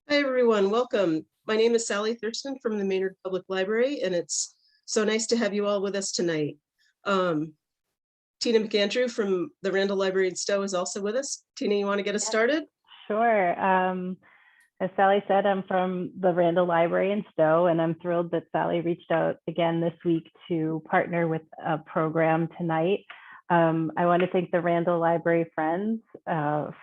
Hi, everyone. Welcome. My name is Sally Thurston from the Maynard Public Library, and it's so nice to have you all with us tonight. Tina McAndrew from the Randall Library in Stowe is also with us. Tina, you want to get us started? Sure. As Sally said, I'm from the Randall Library in Stowe, and I'm thrilled that Sally reached out again this week to partner with a program tonight. I want to thank the Randall Library Friends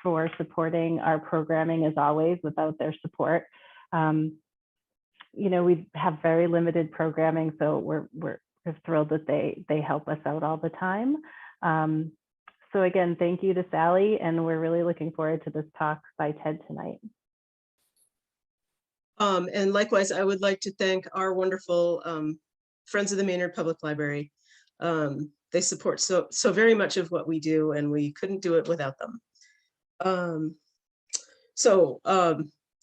for supporting our programming as always. Without their support, we have very limited programming, so we're thrilled that they help us out all the time. So again, thank you to Sally, and we're really looking forward to this talk by Ted tonight. And likewise, I would like to thank our wonderful friends of the Maynard Public Library. They support so very much of what we do, and we couldn't do it without them.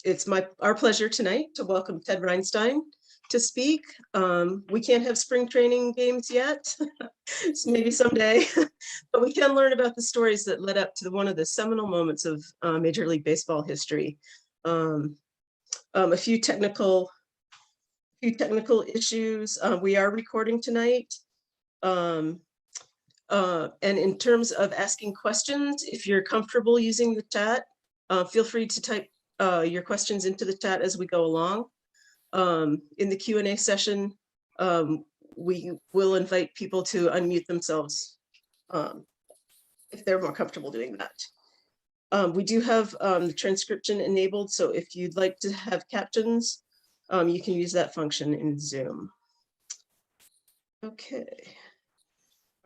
It's our pleasure tonight to welcome Ted Reinstein to speak. We can't have spring training games yet, maybe someday, but we can learn about the stories that led up to one of the seminal moments of Major League Baseball history. A few technical issues. We are recording tonight. And in terms of asking questions, if you're comfortable using the chat, feel free to type your questions into the chat as we go along. In the Q&A session, we will invite people to unmute themselves if they're more comfortable doing that. We do have the transcription enabled, so if you'd like to have captions, you can use that function in Zoom. Okay.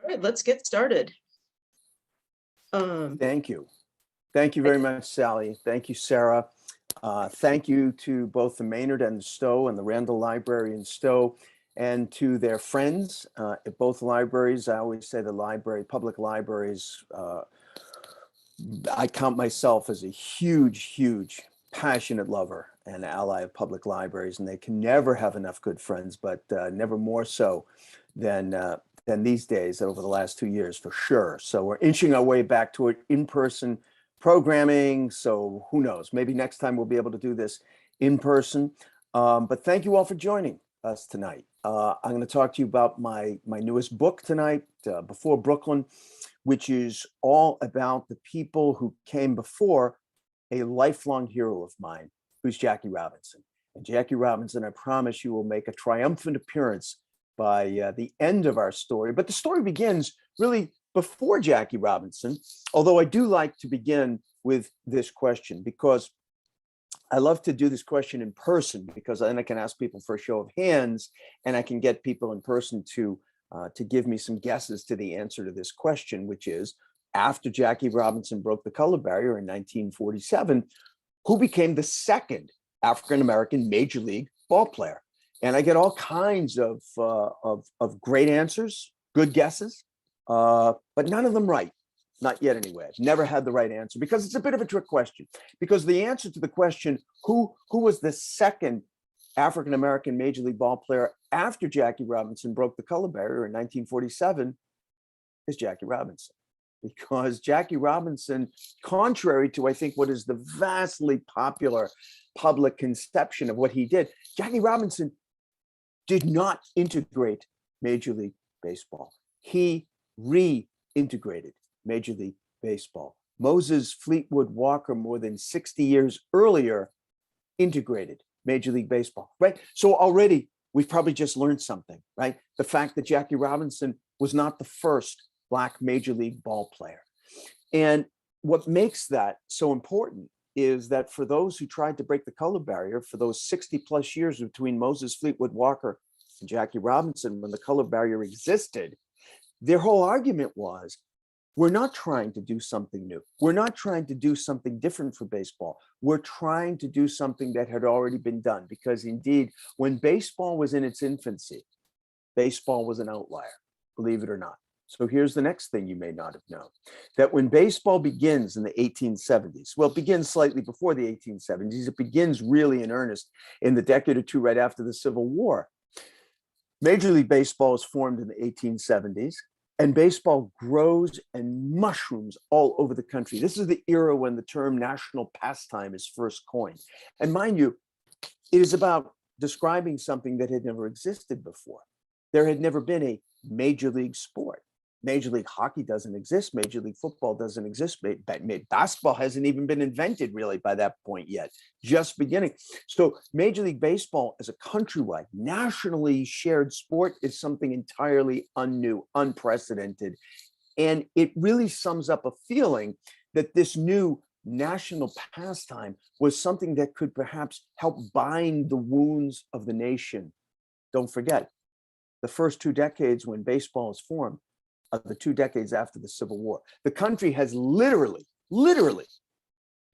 All right, let's get started. Thank you. Thank you very much, Sally. Thank you, Sarah. Thank you to both the Maynard and the Stowe and the Randall Library in Stowe, and to their friends at both libraries. I always say the public libraries, I count myself as a huge, passionate lover and ally of public libraries, and they can never have enough good friends, but never more so than these days over the last 2 years, for sure. So we're inching our way back toward in-person programming. So who knows, maybe next time we'll be able to do this in person. But thank you all for joining us tonight. I'm going to talk to you about my newest book tonight, Before Brooklyn, which is all about the people who came before a lifelong hero of mine, who's Jackie Robinson. And Jackie Robinson, I promise you, will make a triumphant appearance by the end of our story. But the story begins really before Jackie Robinson, although I do like to begin with this question, because I love to do this question in person, because then I can ask people for a show of hands, and I can get people in person to give me some guesses to the answer to this question, which is, after Jackie Robinson broke the color barrier in 1947, who became the second African-American major league ball player? And I get all kinds of great answers, good guesses, but none of them right. Not yet, anyway. I've never had the right answer, because it's a bit of a trick question. Because the answer to the question, who was the second African-American major league ball player after Jackie Robinson broke the color barrier in 1947, is Jackie Robinson. Because Jackie Robinson, contrary to, I think, what is the vastly popular public conception of what he did, Jackie Robinson did not integrate Major League Baseball. He reintegrated Major League Baseball. Moses Fleetwood Walker, more than 60 years earlier, integrated Major League Baseball, right? So already we've probably just learned something, right? The fact that Jackie Robinson was not the first Black Major League ball player. And what makes that so important is that for those who tried to break the color barrier for those 60 plus years between Moses Fleetwood Walker and Jackie Robinson, when the color barrier existed, their whole argument was, we're not trying to do something new. We're not trying to do something different for baseball. We're trying to do something that had already been done, because indeed, when baseball was in its infancy, baseball was an outlier, believe it or not. So here's the next thing you may not have known, that when baseball begins in the 1870s, well, it begins slightly before the 1870s, it begins really in earnest in the decade or two right after the Civil War. Major League Baseball is formed in the 1870s, And baseball grows and mushrooms all over the country. This is the era when the term national pastime is first coined. And mind you, it is about describing something that had never existed before. There had never been a major league sport. Major League Hockey doesn't exist. Major League Football doesn't exist. Basketball hasn't even been invented really by that point yet, just beginning. So Major League Baseball as a countrywide, nationally shared sport is something entirely unnew, unprecedented. And it really sums up a feeling that this new national pastime was something that could perhaps help bind the wounds of the nation. Don't forget, the first 2 decades when baseball is formed are the 2 decades after the Civil War. The country has literally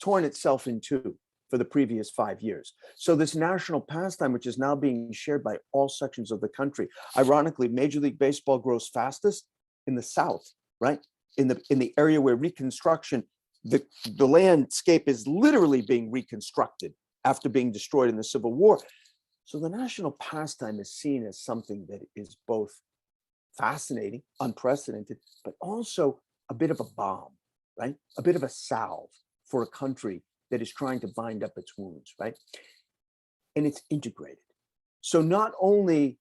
torn itself in two for the previous 5 years. So this national pastime, which is now being shared by all sections of the country, ironically, Major League Baseball grows fastest in the South, right? In the area where Reconstruction, the landscape is literally being reconstructed after being destroyed in the Civil War. So the national pastime is seen as something that is both fascinating, unprecedented, but also a bit of a balm, right? A bit of a salve for a country that is trying to bind up its wounds, right? And it's integrated. So not only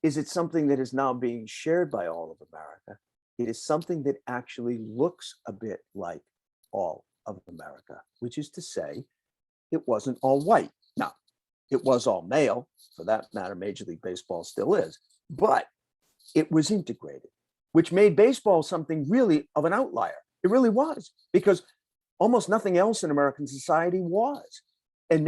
is it something that is now being shared by all of America, it is something that actually looks a bit like all of America, which is to say, it wasn't all white. Now, it was all male, for that matter, Major League Baseball still is, but it was integrated, which made baseball something really of an outlier. It really was, because almost nothing else in American society was. And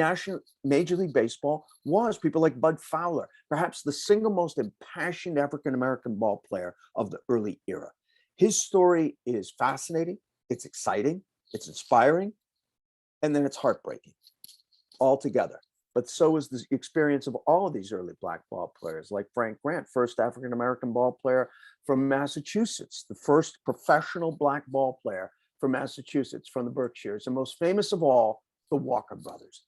Major League Baseball was. People like Bud Fowler, perhaps the single most impassioned African-American ball player of the early era. His story is fascinating, it's exciting, it's inspiring, and then it's heartbreaking altogether. But so is the experience of all of these early Black ball players, like Frank Grant, first African-American ball player from Massachusetts, the first professional Black ball player from Massachusetts, from the Berkshires, and most famous of all, the Walker brothers.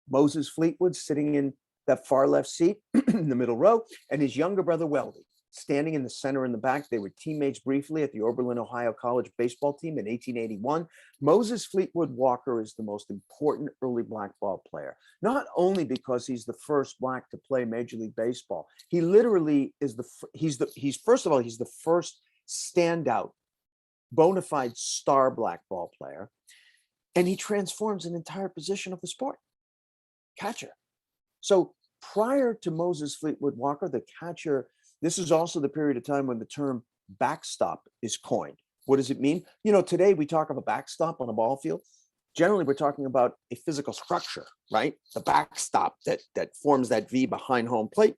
Moses Fleetwood sitting in that far left seat in the middle row, and his younger brother, Weldy, standing in the center in the back. They were teammates briefly at the Oberlin, Ohio College baseball team in 1881. Moses Fleetwood Walker is the most important early Black ball player, not only because he's the first Black to play Major League Baseball. He literally is he's first of all, he's the first standout, bona fide star Black ball player. And he transforms an entire position of the sport, catcher. So prior to Moses Fleetwood Walker, the catcher, this is also the period of time when the term backstop is coined. What does it mean? You know, today we talk of a backstop on a ball field. Generally, we're talking about a physical structure, right? The backstop that forms that V behind home plate.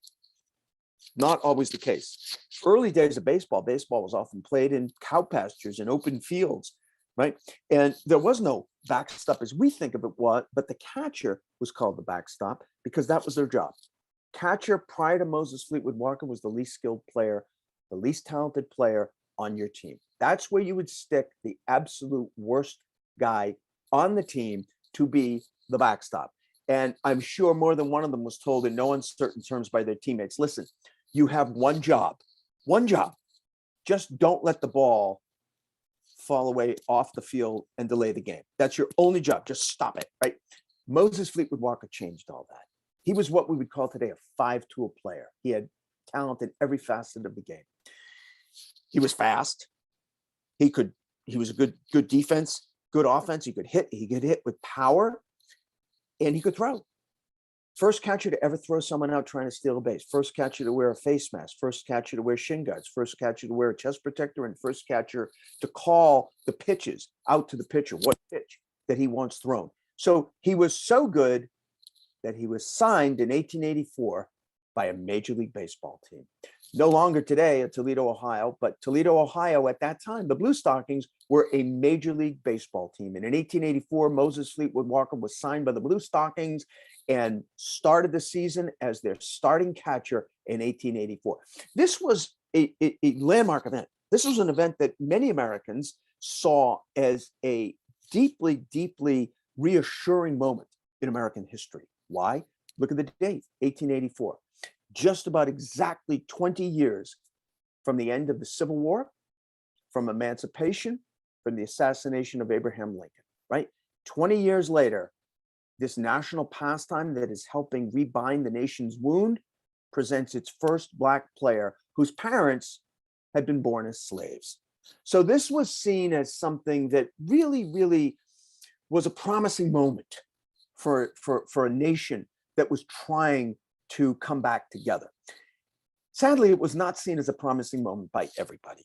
Not always the case. Early days of baseball was often played in cow pastures and open fields, right? And there was no backstop as we think of it, but the catcher was called the backstop because that was their job. Catcher prior to Moses Fleetwood Walker was the least skilled player, the least talented player on your team. That's where you would stick the absolute worst guy on the team to be the backstop. And I'm sure more than one of them was told in no uncertain terms by their teammates, listen, you have one job. Just don't let the ball fall away off the field and delay the game. That's your only job. Just stop it, right? Moses Fleetwood Walker changed all that. He was what we would call today a five-tool player. He had talent in every facet of the game. He was fast. He was a good defense, good offense. He could hit with power, and he could throw. First catcher to ever throw someone out trying to steal a base. First catcher to wear a face mask. First catcher to wear shin guards. First catcher to wear a chest protector, and first catcher to call the pitches out to the pitcher, what pitch that he wants thrown. So he was so good that he was signed in 1884 by a Major League Baseball team. No longer today at Toledo, Ohio, but Toledo, Ohio at that time, the Blue Stockings were a Major League Baseball team. And in 1884, Moses Fleetwood Walker was signed by the Blue Stockings and started the season as their starting catcher in 1884. This was a landmark event. This was an event that many Americans saw as a deeply, deeply reassuring moment in American history. Why? Look at the date, 1884. Just about exactly 20 years from the end of the Civil War, from emancipation, from the assassination of Abraham Lincoln, right? 20 years later, this national pastime that is helping rebind the nation's wound presents its first Black player whose parents had been born as slaves. So this was seen as something that really, really was a promising moment for a nation that was trying to come back together. Sadly, it was not seen as a promising moment by everybody.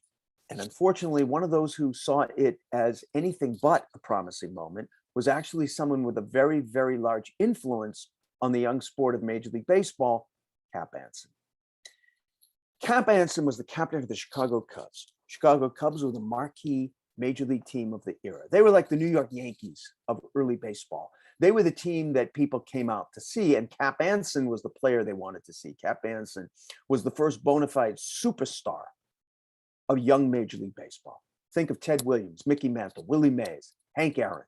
And unfortunately, one of those who saw it as anything but a promising moment was actually someone with a very, very large influence on the young sport of Major League Baseball, Cap Anson. Cap Anson was the captain of the Chicago Cubs. Chicago Cubs were the marquee Major League team of the era. They were like the New York Yankees of early baseball. They were the team that people came out to see, and Cap Anson was the player they wanted to see. Cap Anson was the first bona fide superstar of young Major League Baseball. Think of Ted Williams, Mickey Mantle, Willie Mays, Hank Aaron.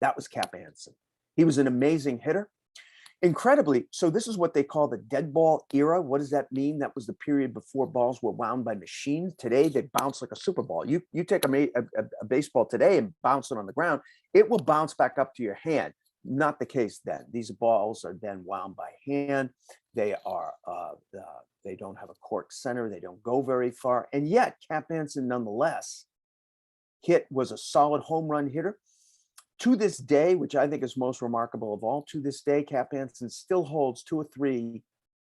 That was Cap Anson. He was an amazing hitter. Incredibly, so this is what they call the dead ball era. What does that mean? That was the period before balls were wound by machines. Today, they bounce like a super ball. You take a baseball today and bounce it on the ground, it will bounce back up to your hand. Not the case then. These balls are then wound by hand. They don't have a cork center. They don't go very far. And yet, Cap Anson, nonetheless, was a solid home run hitter. To this day, which I think is most remarkable of all, to this day, Cap Anson still holds 2 or 3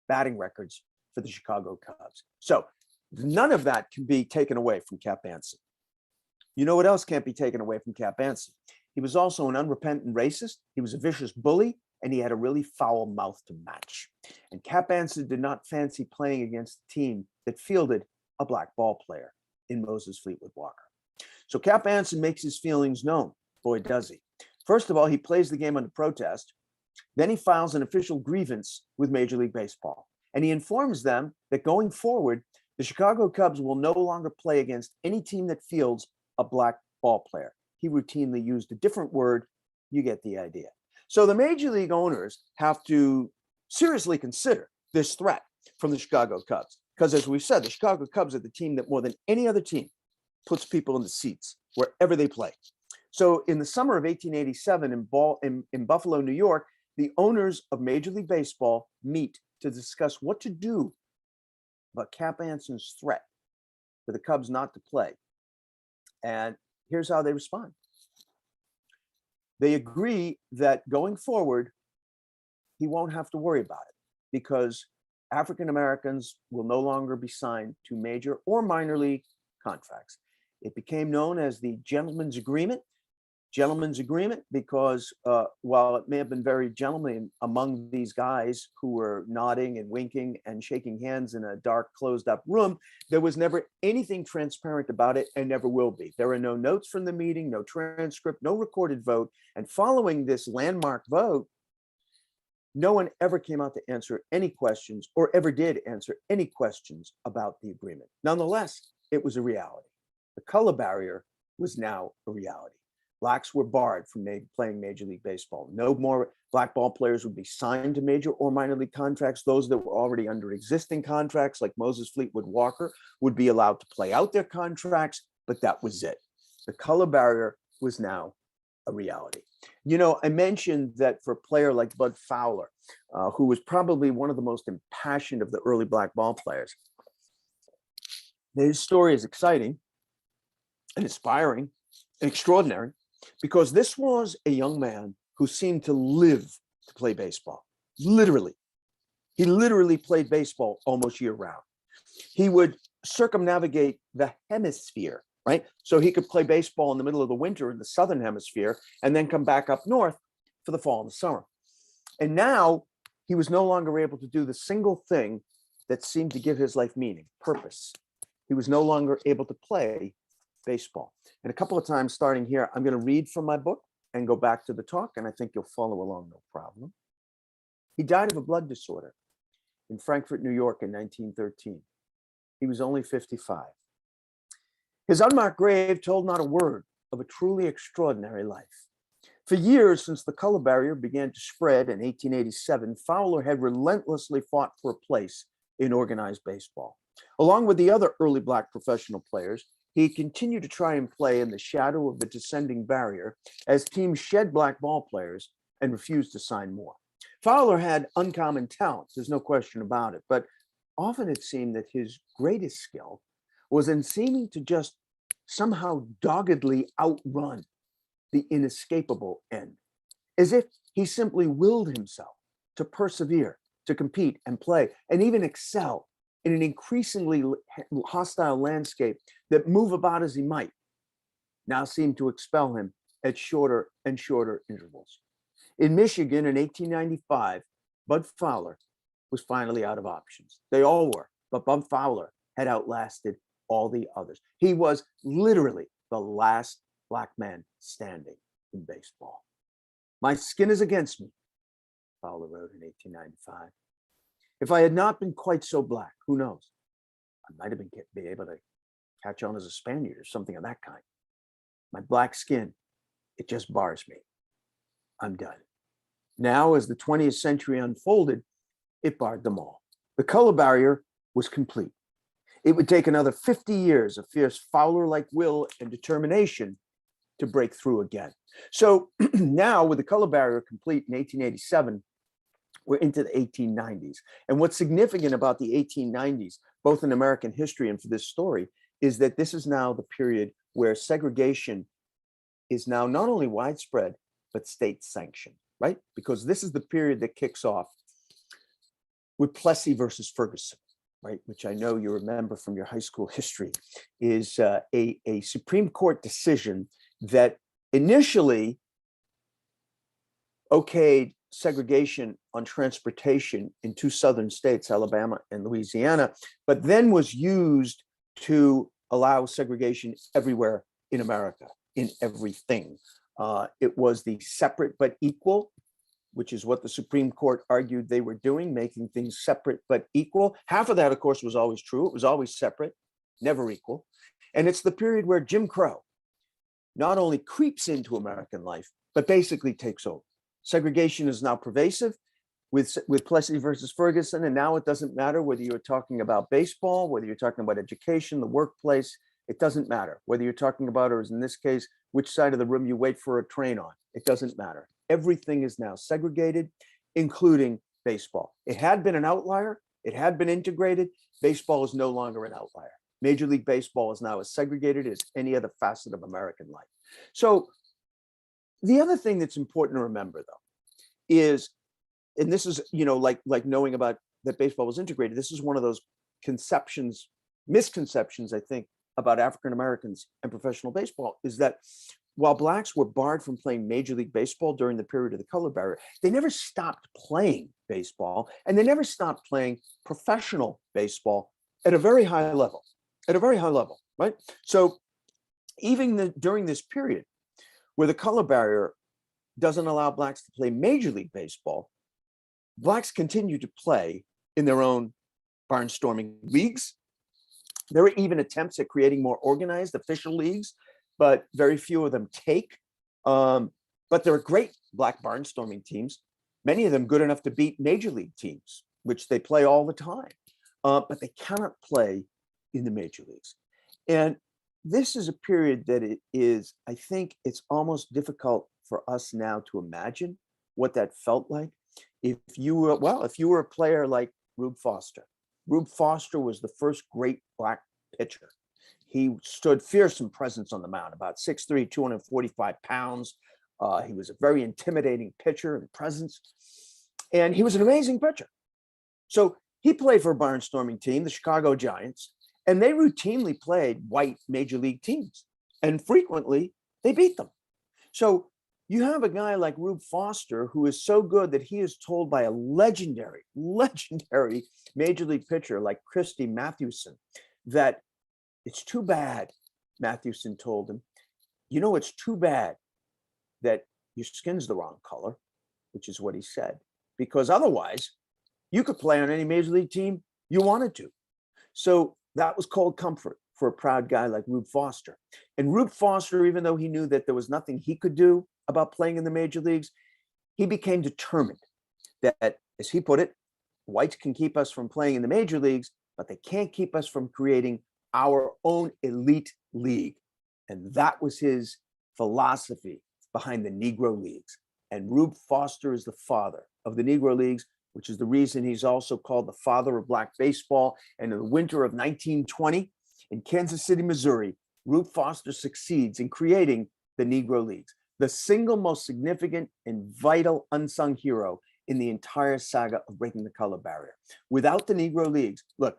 batting records for the Chicago Cubs. So none of that can be taken away from Cap Anson. You know what else can't be taken away from Cap Anson? He was also an unrepentant racist. He was a vicious bully, and he had a really foul mouth to match. And Cap Anson did not fancy playing against a team that fielded a Black ball player in Moses Fleetwood Walker. So Cap Anson makes his feelings known. Boy, does he. First of all, he plays the game under protest. Then he files an official grievance with Major League Baseball. And he informs them that going forward, the Chicago Cubs will no longer play against any team that fields a Black ball player. He routinely used a different word. You get the idea. So the Major League owners have to seriously consider this threat from the Chicago Cubs. Because as we said, the Chicago Cubs are the team that more than any other team puts people in the seats wherever they play. So in the summer of 1887 in Buffalo, New York, the owners of Major League Baseball meet to discuss what to do about Cap Anson's threat for the Cubs not to play. And here's how they respond. They agree that going forward, he won't have to worry about it because African Americans will no longer be signed to major or minor league contracts. It became known as the Gentleman's Agreement. Gentleman's Agreement because while it may have been very gentlemanly among these guys who were nodding and winking and shaking hands in a dark, closed up room, there was never anything transparent about it and never will be. There are no notes from the meeting, no transcript, no recorded vote. And following this landmark vote, no one ever came out to answer any questions or ever did answer any questions about the agreement. Nonetheless, it was a reality. The color barrier was now a reality. Blacks were barred from playing Major League Baseball. No more Black ball players would be signed to major or minor league contracts. Those that were already under existing contracts, like Moses Fleetwood Walker, would be allowed to play out their contracts, but that was it. The color barrier was now a reality. You know, I mentioned that for a player like Bud Fowler, who was probably one of the most impassioned of the early Black ball players, his story is exciting and inspiring and extraordinary, because this was a young man who seemed to live to play baseball. Literally. He literally played baseball almost year round. He would circumnavigate the hemisphere, right? So he could play baseball in the middle of the winter in the southern hemisphere and then come back up north for the fall and the summer. And now he was no longer able to do the single thing that seemed to give his life meaning, purpose. He was no longer able to play baseball. And a couple of times starting here, I'm going to read from my book and go back to the talk, and I think you'll follow along, no problem. He died of a blood disorder in Frankfort, New York in 1913. He was only 55. His unmarked grave told not a word of a truly extraordinary life. For years since the color barrier began to spread in 1887, Fowler had relentlessly fought for a place in organized baseball. Along with the other early Black professional players, he continued to try and play in the shadow of the descending barrier as teams shed Black ball players and refused to sign more. Fowler had uncommon talent, there's no question about it, but often it seemed that his greatest skill was in seeming to just somehow doggedly outrun the inescapable end, as if he simply willed himself to persevere, to compete and play, and even excel in an increasingly hostile landscape that, move about as he might, now seemed to expel him at shorter and shorter intervals. In Michigan in 1895, Bud Fowler was finally out of options. They all were, but Bud Fowler had outlasted all the others. He was literally the last Black man standing in baseball. "My skin is against me," Fowler wrote in 1895. "If I had not been quite so Black, who knows? I might have been able to catch on as a Spaniard or something of that kind. My Black skin, it just bars me. I'm done." Now, as the 20th century unfolded, it barred them all. The color barrier was complete. It would take another 50 years of fierce Fowler-like will and determination to break through again. So now, with the color barrier complete in 1887, we're into the 1890s. And what's significant about the 1890s, both in American history and for this story, is that this is now the period where segregation is now not only widespread, but state sanctioned, right? Because this is the period that kicks off with Plessy versus Ferguson, right? Which I know you remember from your high school history, is a Supreme Court decision that initially okayed segregation on transportation in two southern states, Alabama and Louisiana, but then was used to allow segregation everywhere in America, in everything. It was the separate but equal, which is what the Supreme Court argued they were doing, making things separate but equal. Half of that, of course, was always true. It was always separate, never equal. And it's the period where Jim Crow not only creeps into American life, but basically takes over. Segregation is now pervasive with Plessy versus Ferguson. And now it doesn't matter whether you're talking about baseball, whether you're talking about education, the workplace, it doesn't matter. Whether you're talking about, or as in this case, which side of the room you wait for a train on, it doesn't matter. Everything is now segregated, including baseball. It had been an outlier. It had been integrated. Baseball is no longer an outlier. Major League Baseball is now as segregated as any other facet of American life. So the other thing that's important to remember, though, is, and this is, like knowing about that baseball was integrated, this is one of those misconceptions, I think, about African Americans and professional baseball, is that while Blacks were barred from playing Major League Baseball during the period of the color barrier, they never stopped playing baseball, and they never stopped playing professional baseball at a very high level, right? So even during this period where the color barrier doesn't allow Blacks to play Major League Baseball, Blacks continue to play in their own barnstorming leagues. There were even attempts at creating more organized official leagues, but very few of them take. But there are great Black barnstorming teams, many of them good enough to beat Major League teams, which they play all the time, but they cannot play in the Major Leagues. And this is a period that it is, I think it's almost difficult for us now to imagine what that felt like. If you were a player like Rube Foster. Rube Foster was the first great Black pitcher. He stood fearsome presence on the mound, about 6'3", 245 pounds. He was a very intimidating pitcher and presence, and he was an amazing pitcher. So he played for a barnstorming team, the Chicago Giants, and they routinely played white Major League teams, and frequently they beat them. So you have a guy like Rube Foster who is so good that he is told by a legendary Major League pitcher like Christy Mathewson that it's too bad, Mathewson told him, it's too bad that your skin's the wrong color, which is what he said, because otherwise you could play on any Major League team you wanted to. So that was cold comfort for a proud guy like Rube Foster. And Rube Foster, even though he knew that there was nothing he could do about playing in the Major Leagues, he became determined that, as he put it, whites can keep us from playing in the Major Leagues, but they can't keep us from creating our own elite league. And that was his philosophy behind the Negro Leagues. And Rube Foster is the father of the Negro Leagues, which is the reason he's also called the father of Black baseball. And in the winter of 1920, in Kansas City, Missouri, Rube Foster succeeds in creating the Negro Leagues, the single most significant and vital unsung hero in the entire saga of breaking the color barrier. Without the Negro Leagues, look,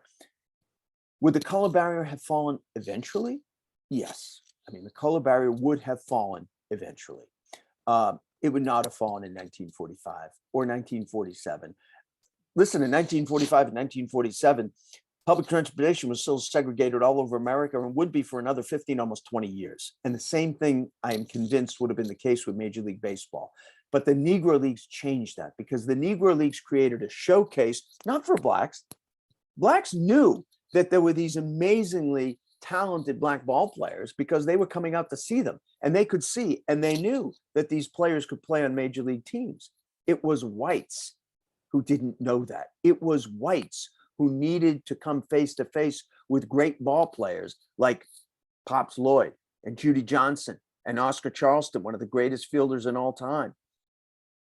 would the color barrier have fallen eventually? Yes. I mean, the color barrier would have fallen eventually. It would not have fallen in 1945 or 1947. Listen, in 1945 and 1947, public transportation was still segregated all over America and would be for another 15, almost 20 years. And the same thing, I am convinced, would have been the case with Major League Baseball. But the Negro Leagues changed that because the Negro Leagues created a showcase, not for Blacks. Blacks knew that there were these amazingly talented Black ball players because they were coming out to see them, and they could see, and they knew that these players could play on Major League teams. It was whites who didn't know that. It was whites who needed to come face to face with great ball players like Pops Lloyd and Judy Johnson and Oscar Charleston, one of the greatest fielders in all time.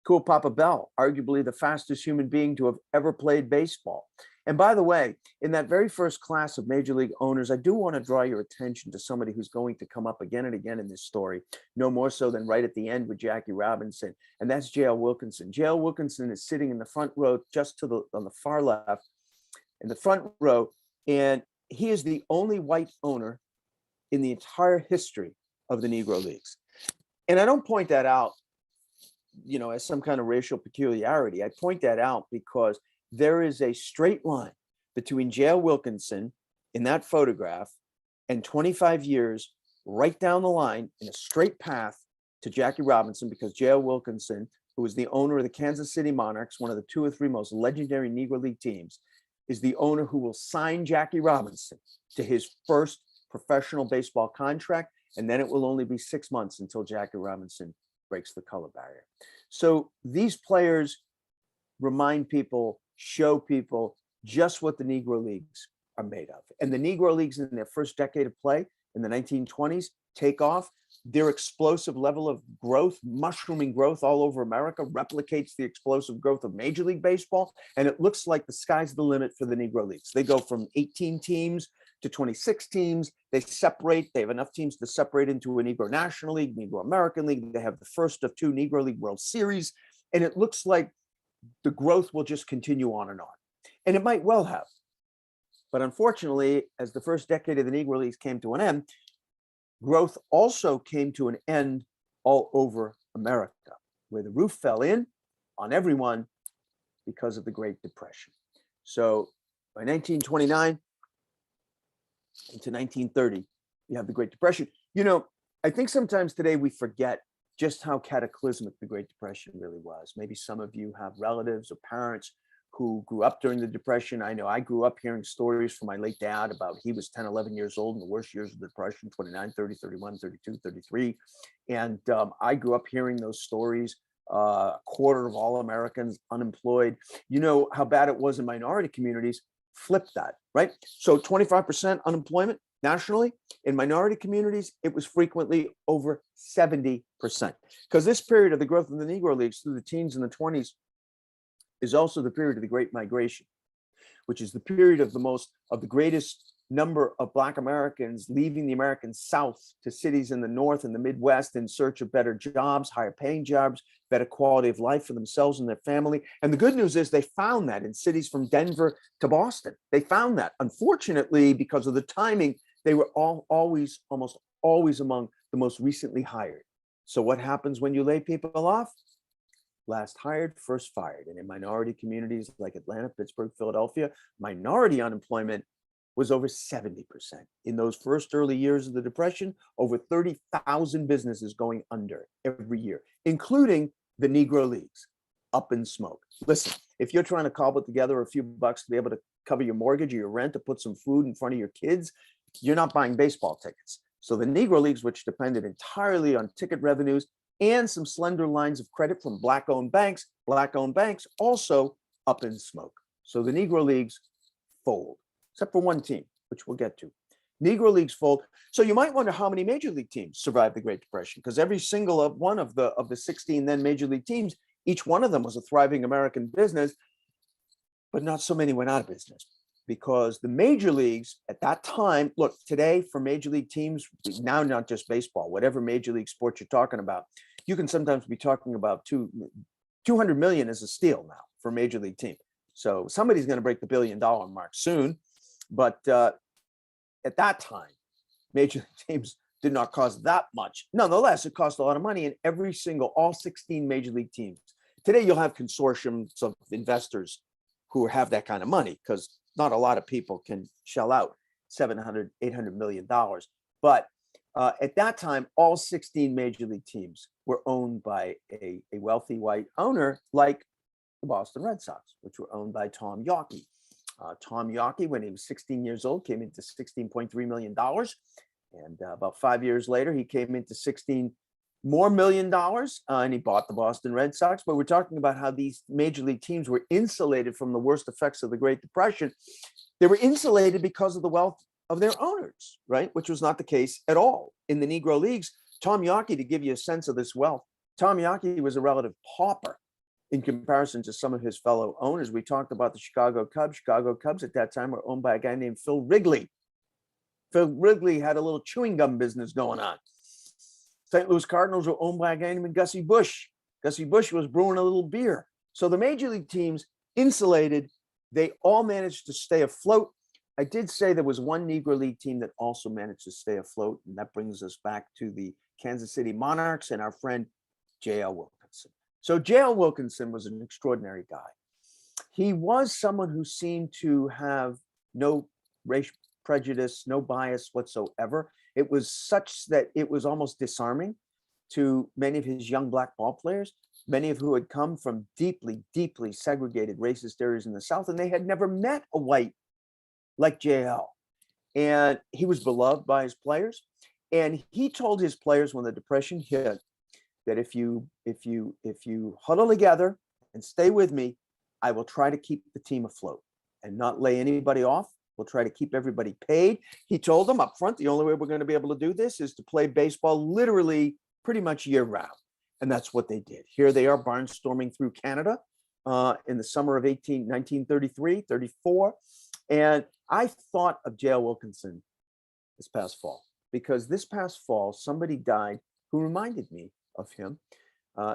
Cool Papa Bell, arguably the fastest human being to have ever played baseball. And by the way, in that very first class of Major League owners, I do want to draw your attention to somebody who's going to come up again and again in this story, no more so than right at the end with Jackie Robinson, and that's J.L. Wilkinson. J.L. Wilkinson is sitting in the front row, just on the far left, in the front row, and he is the only white owner in the entire history of the Negro Leagues. And I don't point that out, as some kind of racial peculiarity. I point that out because there is a straight line between J.L. Wilkinson in that photograph and 25 years right down the line in a straight path to Jackie Robinson, because J.L. Wilkinson, who is the owner of the Kansas City Monarchs, one of the 2 or 3 most legendary Negro League teams, is the owner who will sign Jackie Robinson to his first professional baseball contract. And then it will only be 6 months until Jackie Robinson breaks the color barrier. So these players remind people, show people just what the Negro Leagues are made of. And the Negro Leagues in their first decade of play in the 1920s take off. Their explosive level of growth, mushrooming growth all over America, replicates the explosive growth of Major League Baseball. And it looks like the sky's the limit for the Negro Leagues. They go from 18 teams to 26 teams. They separate. They have enough teams to separate into a Negro National League, Negro American League. They have the first of 2 Negro League World Series. And it looks like the growth will just continue on and on. And it might well have. But unfortunately, as the first decade of the Negro Leagues came to an end, growth also came to an end all over America, where the roof fell in on everyone because of the Great Depression. So by 1929 into 1930, you have the Great Depression. I think sometimes today we forget just how cataclysmic the Great Depression really was. Maybe some of you have relatives or parents who grew up during the Depression. I know I grew up hearing stories from my late dad about he was 10, 11 years old in the worst years of the Depression, 29, 30, 31, 32, 33. And I grew up hearing those stories. A quarter of all Americans unemployed. You know how bad it was in minority communities. Flip that, right? So 25% unemployment nationally. In minority communities, it was frequently over 70%. Because this period of the growth of the Negro Leagues through the teens and the 20s is also the period of the Great Migration, which is the period of the greatest number of Black Americans leaving the American South to cities in the North and the Midwest in search of better jobs, higher paying jobs, better quality of life for themselves and their family. And the good news is they found that in cities from Denver to Boston. They found that. Unfortunately, because of the timing, they were almost always among the most recently hired. So what happens when you lay people off? Last hired, first fired. And in minority communities like Atlanta, Pittsburgh, Philadelphia, minority unemployment was over 70%. In those first early years of the Depression, over 30,000 businesses going under every year, including the Negro Leagues, up in smoke. Listen, if you're trying to cobble together a few bucks to be able to cover your mortgage or your rent, to put some food in front of your kids, you're not buying baseball tickets. So the Negro Leagues, which depended entirely on ticket revenues and some slender lines of credit from Black-owned banks, also up in smoke. So the Negro Leagues fold. except for one team, which we'll get to. Negro Leagues fold. So you might wonder how many major league teams survived the Great Depression, because every single one of the 16 then major league teams, each one of them was a thriving American business, but not so many went out of business, because the major leagues at that time, look, today for major league teams, now not just baseball, whatever major league sport you're talking about, you can sometimes be talking about 200 million is a steal now for a major league team. So somebody's going to break the $1 billion mark soon, but at that time, major league teams did not cost that much. Nonetheless, it cost a lot of money, and all 16 major league teams. Today, you'll have consortiums of investors who have that kind of money, because not a lot of people can shell out $700, $800 million. But at that time, all 16 major league teams were owned by a wealthy white owner, like the Boston Red Sox, which were owned by Tom Yawkey. Tom Yawkey, when he was 16 years old, came into $16.3 million. And about 5 years later, he came into $16 more million, and he bought the Boston Red Sox. But we're talking about how these major league teams were insulated from the worst effects of the Great Depression. They were insulated because of the wealth of their owners, right? Which was not the case at all in the Negro Leagues. Tom Yawkey, to give you a sense of this wealth, Tom Yawkey was a relative pauper in comparison to some of his fellow owners. We talked about the Chicago Cubs. Chicago Cubs at that time were owned by a guy named Phil Wrigley. Phil Wrigley had a little chewing gum business going on. St. Louis Cardinals were owned by a guy named Gussie Busch. Gussie Busch was brewing a little beer. So the major league teams insulated, they all managed to stay afloat. I did say there was one Negro League team that also managed to stay afloat, and that brings us back to the Kansas City Monarchs and our friend J.L. Wilkinson. So J.L. Wilkinson was an extraordinary guy. He was someone who seemed to have no racial prejudice, no bias whatsoever. It was such that it was almost disarming to many of his young black ball players, many of who had come from deeply, deeply segregated racist areas in the South, and they had never met a white like JL. And he was beloved by his players. And he told his players when the Depression hit that if you huddle together and stay with me, I will try to keep the team afloat and not lay anybody off. We'll try to keep everybody paid. He told them up front, the only way we're going to be able to do this is to play baseball literally pretty much year round. And that's what they did. Here they are barnstorming through Canada in the summer of 1933, 34. And I thought of J.L. Wilkinson this past fall, because this past fall, somebody died who reminded me of him.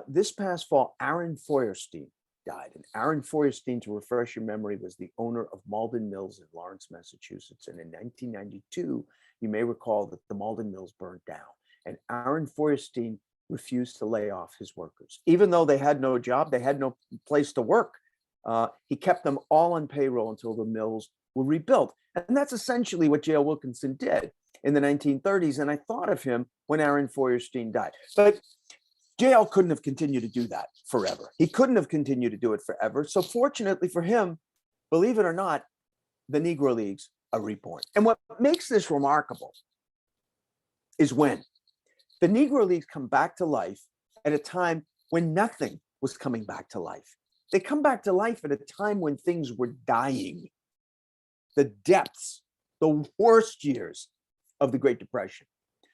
This past fall, Aaron Feuerstein died. And Aaron Feuerstein, to refresh your memory, was the owner of Malden Mills in Lawrence, Massachusetts. And in 1992, you may recall that the Malden Mills burned down. And Aaron Feuerstein refused to lay off his workers. Even though they had no job, they had no place to work. He kept them all on payroll until the mills were rebuilt. And that's essentially what J.L. Wilkinson did in the 1930s. And I thought of him when Aaron Feuerstein died. But J.L. couldn't have continued to do that forever. He couldn't have continued to do it forever. So fortunately for him, believe it or not, the Negro Leagues are reborn. And what makes this remarkable is when the Negro Leagues come back to life at a time when nothing was coming back to life. They come back to life at a time when things were dying. The depths, the worst years of the Great Depression.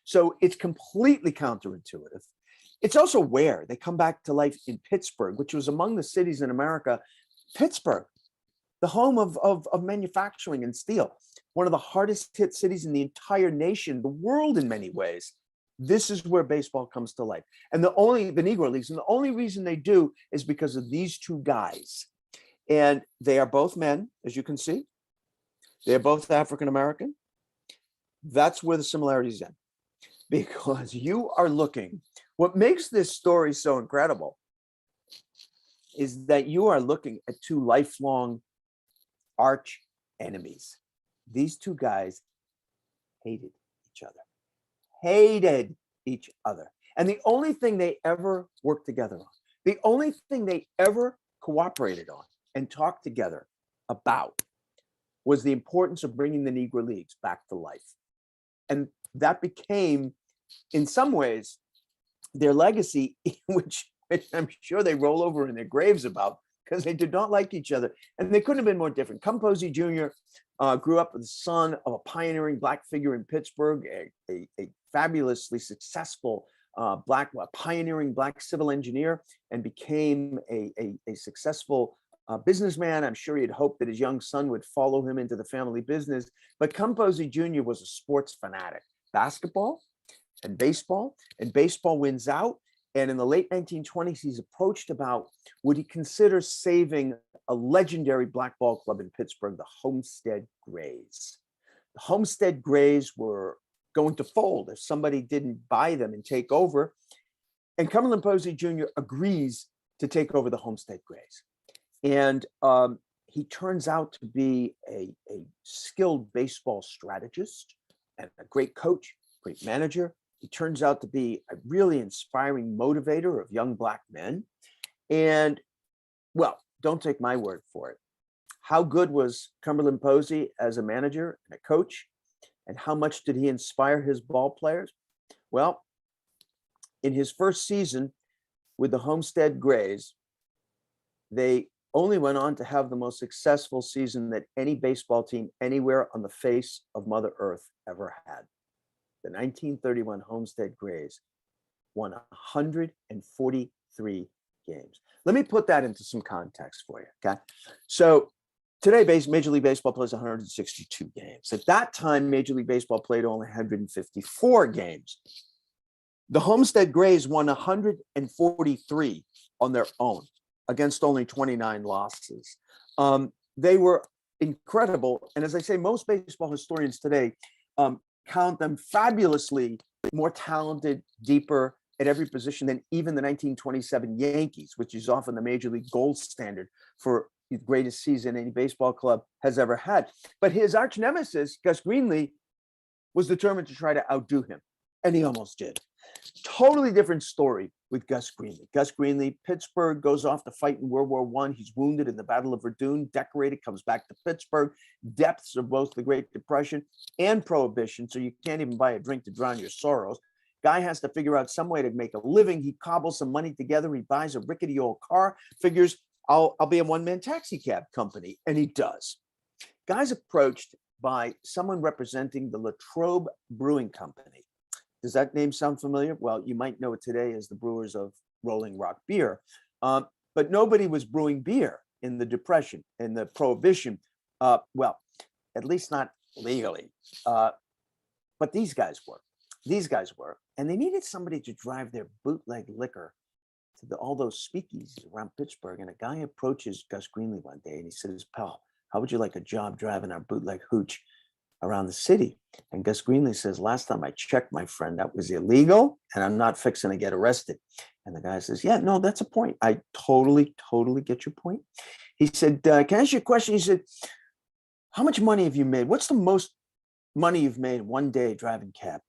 So it's completely counterintuitive. It's also where they come back to life in Pittsburgh, which was among the cities in America. Pittsburgh, the home of manufacturing and steel, one of the hardest hit cities in the entire nation, the world in many ways. This is where baseball comes to life. And the Negro Leagues, and the only reason they do is because of these two guys. And they are both men, as you can see. They're both African-American. That's where the similarities end. Because you are looking, what makes this story so incredible is that you are looking at two lifelong arch enemies. These two guys hated each other. And the only thing they ever worked together on, the only thing they ever cooperated on and talked together about was the importance of bringing the Negro Leagues back to life. And that became, in some ways, their legacy, which I'm sure they roll over in their graves about, because they did not like each other. And they couldn't have been more different. Come Posey Jr., grew up the son of a pioneering Black figure in Pittsburgh, a fabulously successful pioneering Black civil engineer, and became a successful businessman. I'm sure he had hoped that his young son would follow him into the family business. But Posey Jr. was a sports fanatic, basketball and baseball wins out. And in the late 1920s, he's approached about would he consider saving a legendary Black ball club in Pittsburgh, the Homestead Grays. The Homestead Grays were going to fold if somebody didn't buy them and take over. And Cumberland Posey Jr. agrees to take over the Homestead Grays. And he turns out to be a skilled baseball strategist and a great coach, great manager. He turns out to be a really inspiring motivator of young Black men. And, well, don't take my word for it. How good was Cumberland Posey as a manager and a coach? And how much did he inspire his ball players? Well, in his first season with the Homestead Grays, they only went on to have the most successful season that any baseball team anywhere on the face of Mother Earth ever had. The 1931 Homestead Grays won 143 games. Let me put that into some context for you, okay? So today, Major League Baseball plays 162 games. At that time, Major League Baseball played only 154 games. The Homestead Grays won 143 on their own against only 29 losses. They were incredible. And as I say, most baseball historians today count them fabulously more talented, deeper at every position than even the 1927 Yankees, which is often the Major League gold standard for the greatest season any baseball club has ever had. But his arch nemesis, Gus Greenlee, was determined to try to outdo him, and he almost did. Totally different story with Gus Greenlee. Gus Greenlee, Pittsburgh, goes off to fight in World War I. He's wounded in the Battle of Verdun, decorated, comes back to Pittsburgh. Depths of both the Great Depression and Prohibition, so you can't even buy a drink to drown your sorrows. Guy has to figure out some way to make a living. He cobbles some money together. He buys a rickety old car, figures, I'll be a one-man taxi cab company, and he does. Guy's approached by someone representing the Latrobe Brewing Company. Does that name sound familiar? Well, you might know it today as the brewers of Rolling Rock beer, but nobody was brewing beer in the Depression, in the Prohibition. Well, at least not legally, but these guys were. These guys were, and they needed somebody to drive their bootleg liquor to all those speakeasies around Pittsburgh. And a guy approaches Gus Greenlee one day and he says, "Pal, how would you like a job driving our bootleg hooch around the city?" And Gus Greenlee says, "Last time I checked, my friend, that was illegal, and I'm not fixing to get arrested." And the guy says, "Yeah, no, that's a point. I totally get your point." He said, "Can I ask you a question?" He said, "How much money have you made? What's the most money you've made one day driving cab?"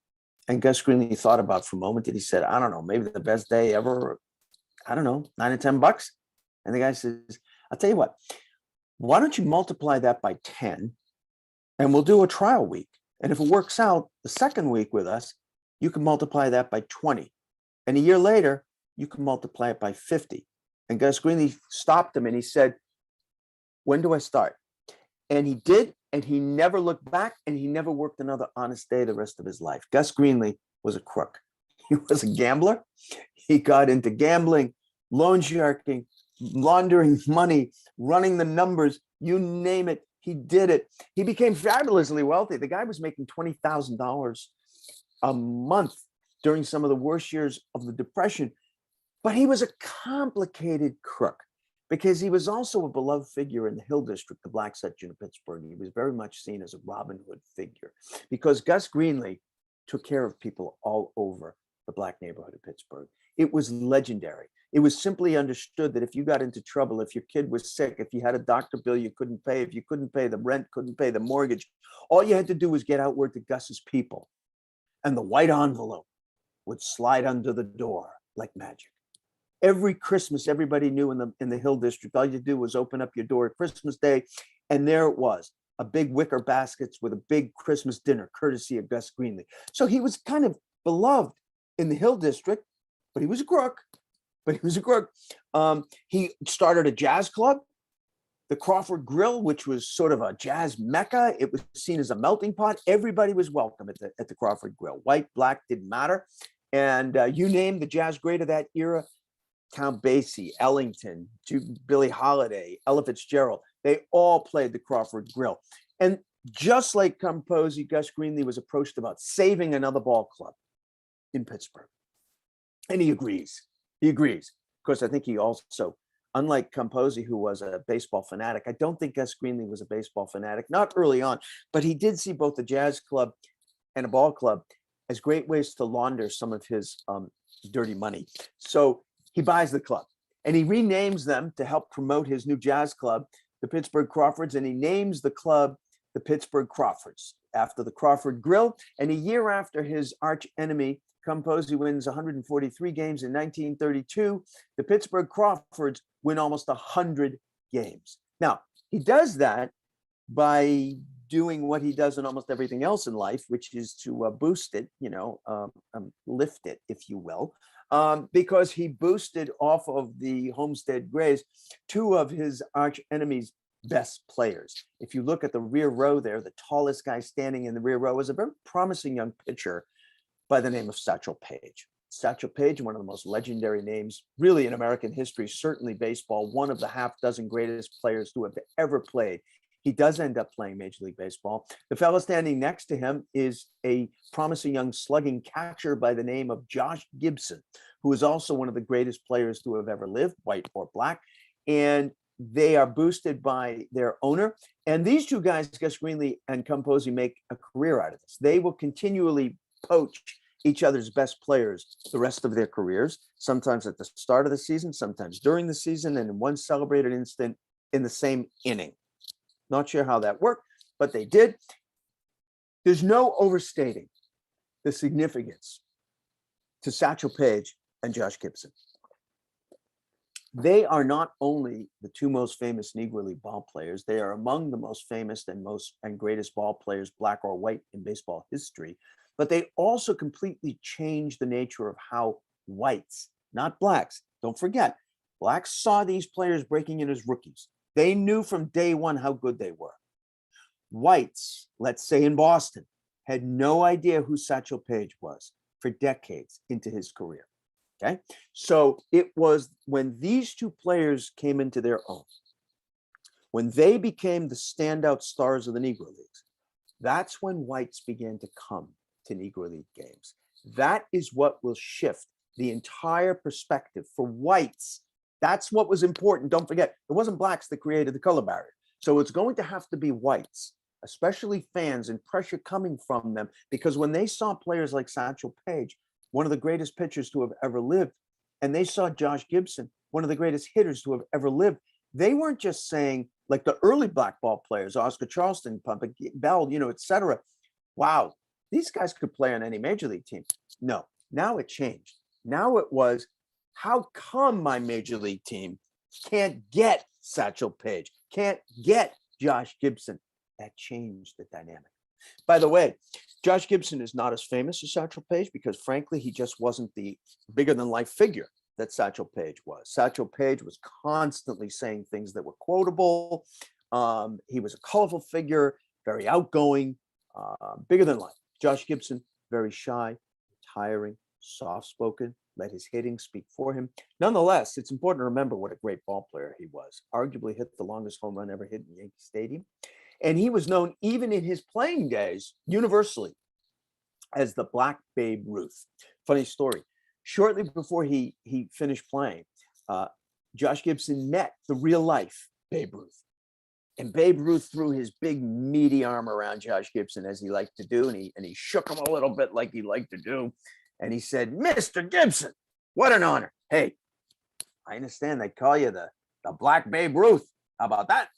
And Gus Greenlee thought about for a moment, and he said, "I don't know, maybe the best day ever, I don't know, $9 or $10. And the guy says, "I'll tell you what, why don't you multiply that by 10 and we'll do a trial week. And if it works out the second week with us, you can multiply that by 20. And a year later, you can multiply it by 50. And Gus Greenlee stopped him and he said, "When do I start?" And he did, and he never looked back, and he never worked another honest day the rest of his life. Gus Greenlee was a crook. He was a gambler. He got into gambling, loan sharking, laundering money, running the numbers, you name it, he did it. He became fabulously wealthy. The guy was making $20,000 a month during some of the worst years of the Depression. But he was a complicated crook because he was also a beloved figure in the Hill District, the Black section of Pittsburgh. He was very much seen as a Robin Hood figure because Gus Greenlee took care of people all over the Black neighborhood of Pittsburgh. It was legendary. It was simply understood that if you got into trouble, if your kid was sick, if you had a doctor bill you couldn't pay, if you couldn't pay the rent, couldn't pay the mortgage, all you had to do was get out word to Gus's people. And the white envelope would slide under the door like magic. Every Christmas, everybody knew in the Hill District, all you do was open up your door at Christmas Day, and there it was, a big wicker baskets with a big Christmas dinner, courtesy of Gus Greenlee. So he was kind of beloved in the Hill District, but he was a crook. He started a jazz club The Crawford Grill, which was sort of a jazz mecca, it was seen as a melting pot. Everybody was welcome at the Crawford Grill. White, black, didn't matter. And you name the jazz great of that era, Count Basie, Ellington, Billie Holiday, Ella Fitzgerald, they all played the Crawford Grill. And just like Composi, Gus Greenlee was approached about saving another ball club in Pittsburgh. And he agrees. He agrees. Of course, I think he also, unlike Composi, who was a baseball fanatic, I don't think Gus Greenlee was a baseball fanatic, not early on, but he did see both the jazz club and a ball club as great ways to launder some of his dirty money. So he buys the club and he renames them to help promote his new jazz club, the Pittsburgh Crawfords, and he names the club the Pittsburgh Crawfords after the Crawford Grill. And a year after his arch enemy, Composi, wins 143 games in 1932, the Pittsburgh Crawfords win almost 100 games. Now, he does that by doing what he does in almost everything else in life, which is to boost it, lift it, if you will, because he boosted off of the Homestead Grays two of his arch enemies' best players. If you look at the rear row there, the tallest guy standing in the rear row is a very promising young pitcher by the name of Satchel Paige. Satchel Paige, one of the most legendary names really in American history, certainly baseball, one of the half dozen greatest players who have ever played. He does end up playing Major League Baseball. The fellow standing next to him is a promising young slugging catcher by the name of Josh Gibson, who is also one of the greatest players to have ever lived, white or black. And they are boosted by their owner. And these two guys, Gus Greenlee and Composi, make a career out of this. They will continually poach each other's best players the rest of their careers, sometimes at the start of the season, sometimes during the season, and in one celebrated instant in the same inning. Not sure how that worked, but they did. There's no overstating the significance to Satchel Paige and Josh Gibson. They are not only the two most famous Negro League ball players, they are among the most famous and greatest ball players, black or white, in baseball history, but they also completely changed the nature of how whites, not blacks, don't forget, blacks saw these players breaking in as rookies. They knew from day one how good they were. Whites, let's say in Boston, had no idea who Satchel Paige was for decades into his career. Okay, so it was when these two players came into their own, when they became the standout stars of the Negro Leagues, that's when whites began to come to Negro League games. That is what will shift the entire perspective for whites. That's what was important. Don't forget, it wasn't blacks that created the color barrier. So it's going to have to be whites, especially fans, and pressure coming from them, because when they saw players like Satchel Paige, one of the greatest pitchers to have ever lived, and they saw Josh Gibson, one of the greatest hitters to have ever lived, they weren't just saying, like the early black ball players, Oscar Charleston, Pump Bell, et cetera, wow, these guys could play on any major league team. No, now it changed. Now it was, how come my major league team can't get Satchel Paige, can't get Josh Gibson? That changed the dynamic. By the way, Josh Gibson is not as famous as Satchel Paige because, frankly, he just wasn't the bigger-than-life figure that Satchel Paige was. Satchel Paige was constantly saying things that were quotable. He was a colorful figure, very outgoing, bigger than life. Josh Gibson, very shy, retiring, soft-spoken, let his hitting speak for him. Nonetheless, it's important to remember what a great ball player he was. Arguably hit the longest home run ever hit in Yankee Stadium. And he was known, even in his playing days, universally as the Black Babe Ruth. Funny story. Shortly before he finished playing, Josh Gibson met the real life Babe Ruth. And Babe Ruth threw his big meaty arm around Josh Gibson, as he liked to do. And he shook him a little bit like he liked to do. And he said, "Mr. Gibson, what an honor. Hey, I understand they call you the Black Babe Ruth. How about that?"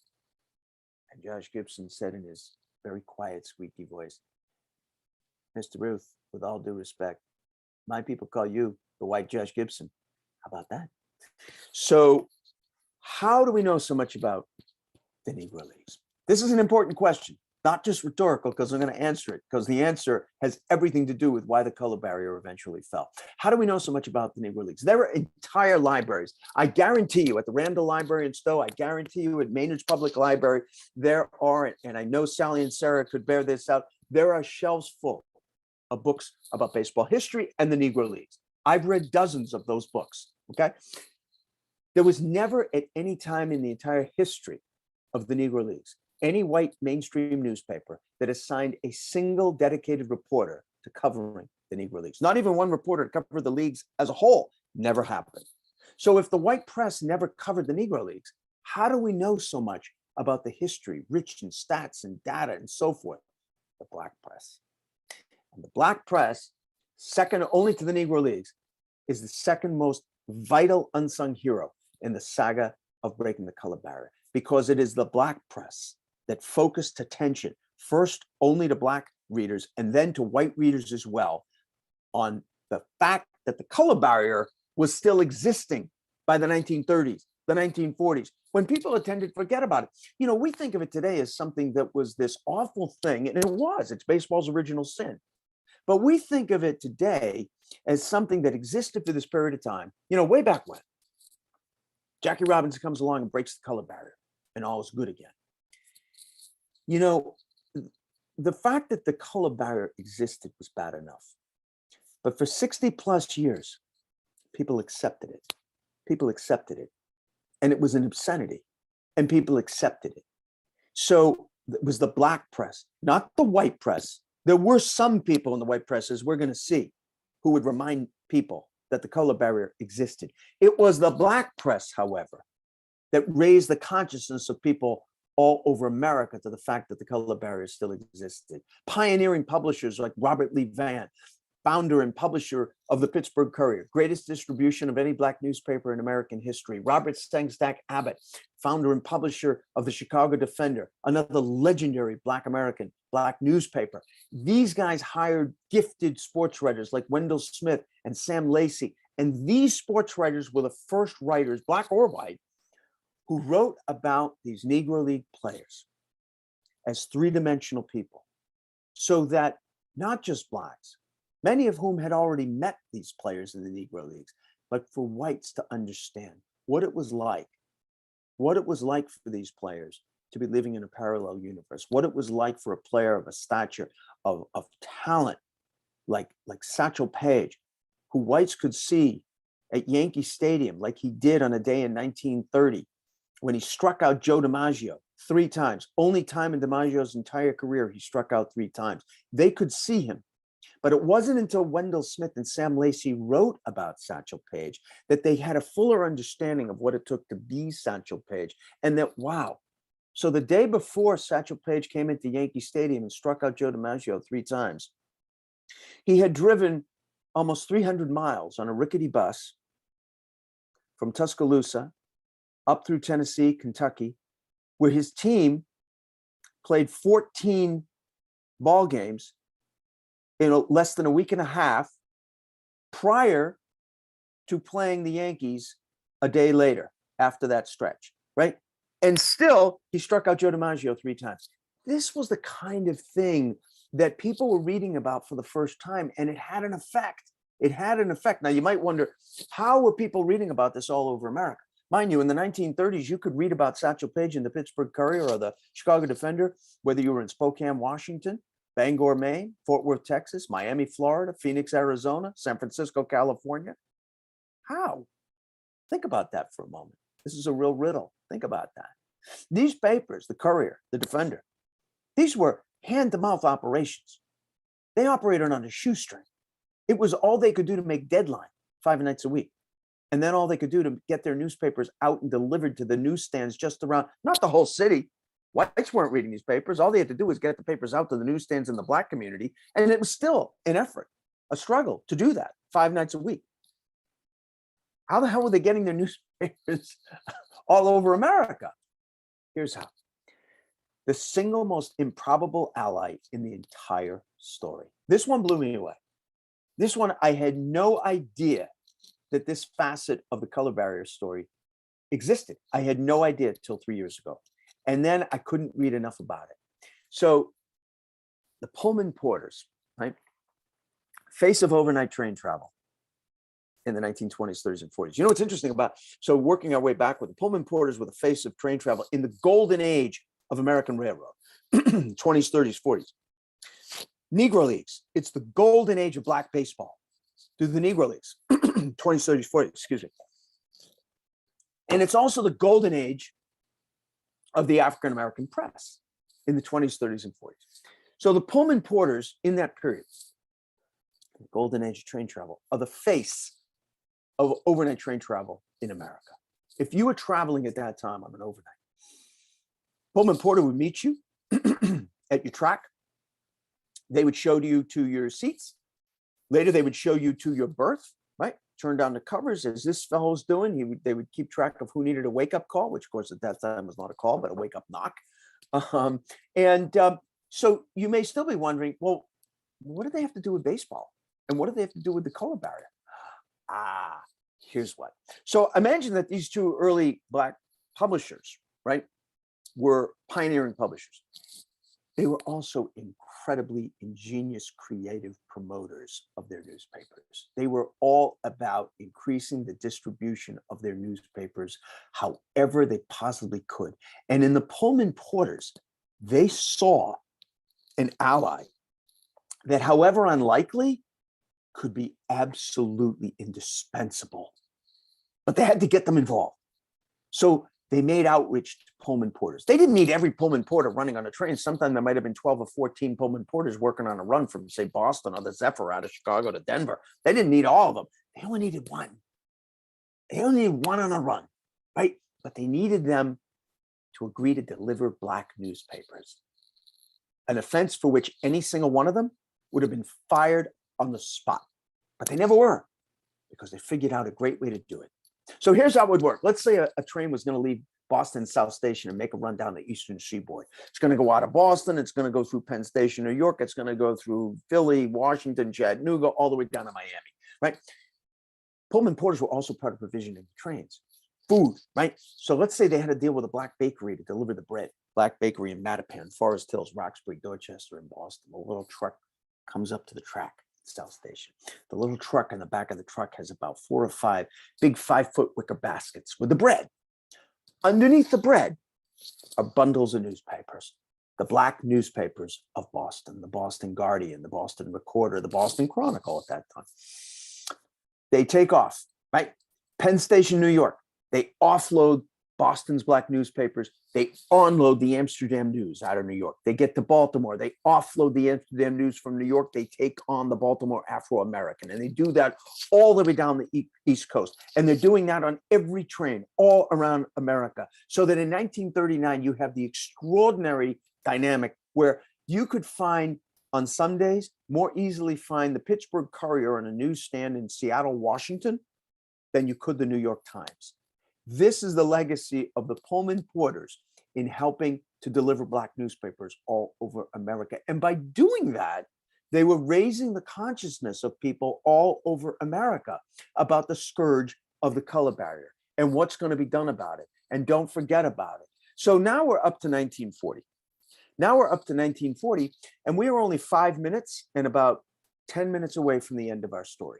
And Josh Gibson said in his very quiet, squeaky voice, "Mr. Ruth, with all due respect, my people call you the White Josh Gibson. How about that?" So how do we know so much about the Negro Leagues? This is an important question not just rhetorical, because I'm going to answer it, because the answer has everything to do with why the color barrier eventually fell. How do we know so much about the Negro Leagues? There are entire libraries. I guarantee you at the Randall Library in Stowe, I guarantee you at Maynard's Public Library, there are, and I know Sally and Sarah could bear this out, there are shelves full of books about baseball history and the Negro Leagues. I've read dozens of those books, okay? There was never at any time in the entire history of the Negro Leagues any white mainstream newspaper that assigned a single dedicated reporter to covering the Negro Leagues. Not even one reporter to cover the leagues as a whole. Never happened. So if the white press never covered the Negro Leagues, how do we know so much about the history, rich in stats and data and so forth? The black press. And the black press, second only to the Negro Leagues, is the second most vital unsung hero in the saga of breaking the color barrier, because it is the black press that focused attention first only to black readers and then to white readers as well on the fact that the color barrier was still existing by the 1930s, the 1940s, when people tended to forget about it. You know, we think of it today as something that was this awful thing, and it was, it's baseball's original sin. But we think of it today as something that existed for this period of time, you know, way back when. Jackie Robinson comes along and breaks the color barrier, and all is good again. You know, the fact that the color barrier existed was bad enough. But for 60 plus years, people accepted it. People accepted it. And it was an obscenity. And people accepted it. So it was the black press, not the white press. There were some people in the white press, as we're going to see, who would remind people that the color barrier existed. It was the black press, however, that raised the consciousness of people all over America to the fact that the color barrier still existed. Pioneering publishers like Robert Lee Vann, founder and publisher of the Pittsburgh Courier, greatest distribution of any black newspaper in American history. Robert Sengstack Abbott, founder and publisher of the Chicago Defender, another legendary black American black newspaper. These guys hired gifted sports writers like Wendell Smith and Sam Lacey. And these sports writers were the first writers, black or white, who wrote about these Negro League players as three-dimensional people, so that not just blacks, many of whom had already met these players in the Negro Leagues, but for whites to understand what it was like for these players to be living in a parallel universe, what it was like for a player of a stature, of talent, like Satchel Paige, who whites could see at Yankee Stadium, like he did on a day in 1930, when he struck out Joe DiMaggio 3 times. Only time in DiMaggio's entire career he struck out 3 times. They could see him. But it wasn't until Wendell Smith and Sam Lacey wrote about Satchel Paige that they had a fuller understanding of what it took to be Satchel Paige. And that, wow. So the day before Satchel Paige came into Yankee Stadium and struck out Joe DiMaggio 3 times, he had driven almost 300 miles on a rickety bus from Tuscaloosa up through Tennessee, Kentucky, where his team played 14 ball games in less than a week and a half prior to playing the Yankees a day later after that stretch, right? And still, he struck out Joe DiMaggio 3 times. This was the kind of thing that people were reading about for the first time, and it had an effect. It had an effect. Now, you might wonder, how were people reading about this all over America? Mind you, in the 1930s, you could read about Satchel Paige in the Pittsburgh Courier or the Chicago Defender, whether you were in Spokane, Washington, Bangor, Maine, Fort Worth, Texas, Miami, Florida, Phoenix, Arizona, San Francisco, California. How? Think about that for a moment. This is a real riddle. Think about that. These papers, the Courier, the Defender, these were hand-to-mouth operations. They operated on a shoestring. It was all they could do to make deadline 5 nights a week. And then all they could do to get their newspapers out and delivered to the newsstands just around, not the whole city. Whites weren't reading these papers. All they had to do was get the papers out to the newsstands in the black community. And it was still an effort, a struggle to do that 5 nights a week. How the hell were they getting their newspapers all over America? Here's how. The single most improbable ally in the entire story. This one blew me away. This one, I had no idea that this facet of the color barrier story existed. I had no idea until 3 years ago. And then I couldn't read enough about it. So the Pullman Porters, right? Face of overnight train travel in the 1920s, 30s, and 40s. You know what's interesting about, so working our way backward, the Pullman Porters were the face of train travel in the golden age of American railroad, 20s, 30s, 40s. Negro Leagues, it's the golden age of black baseball through the Negro Leagues, 20s, 30s, 40s, excuse me. And it's also the golden age of the African-American press in the 20s, 30s, and 40s. So the Pullman Porters in that period, the golden age of train travel, are the face of overnight train travel in America. If you were traveling at that time on an overnight, Pullman Porter would meet you at your track. They would show you to your seats. Later, they would show you to your berth, right? Turn down the covers as this fellow's doing. They would keep track of who needed a wake-up call, which of course at that time was not a call, but a wake-up knock. So you may still be wondering, well, what do they have to do with baseball? And what do they have to do with the color barrier? Here's what. So imagine that these two early black publishers, right, were pioneering publishers. They were also incredibly ingenious, creative promoters of their newspapers. They were all about increasing the distribution of their newspapers however they possibly could. And in the Pullman Porters, they saw an ally that, however unlikely, could be absolutely indispensable. But they had to get them involved. So they made outreach to Pullman Porters. They didn't need every Pullman Porter running on a train. Sometimes there might have been 12 or 14 Pullman Porters working on a run from, say, Boston or the Zephyr out of Chicago to Denver. They didn't need all of them. They only needed one. They only needed one on a run, right? But they needed them to agree to deliver black newspapers, an offense for which any single one of them would have been fired on the spot. But they never were, because they figured out a great way to do it. So here's how it would work. Let's say a train was going to leave Boston South Station and make a run down the Eastern Seaboard. It's going to go out of Boston. It's going to go through Penn Station, New York. It's going to go through Philly, Washington, Chattanooga, all the way down to Miami, right? Pullman Porters were also part of provisioning trains. Food, right? So let's say they had to deal with a black bakery to deliver the bread. Black bakery in Mattapan, Forest Hills, Roxbury, Dorchester, and Boston. A little truck comes up to the track. South Station. The little truck in the back of the truck has about 4 or 5 big 5-foot wicker baskets with the bread. Underneath the bread are bundles of newspapers, the black newspapers of Boston, the Boston Guardian, the Boston Recorder, the Boston Chronicle at that time. They take off, right? Penn Station, New York. They offload Boston's black newspapers. They unload the Amsterdam News out of New York. They get to Baltimore. They offload the Amsterdam News from New York. They take on the Baltimore Afro-American. And they do that all the way down the East Coast. And they're doing that on every train all around America. So that in 1939, you have the extraordinary dynamic where you could find, on some days, more easily find the Pittsburgh Courier on a newsstand in Seattle, Washington, than you could the New York Times. This is the legacy of the Pullman Porters in helping to deliver black newspapers all over America. And by doing that, they were raising the consciousness of people all over America about the scourge of the color barrier and what's going to be done about it. And don't forget about it. So now we're up to 1940. Now we're up to 1940, and we are only 5 minutes and about 10 minutes away from the end of our story.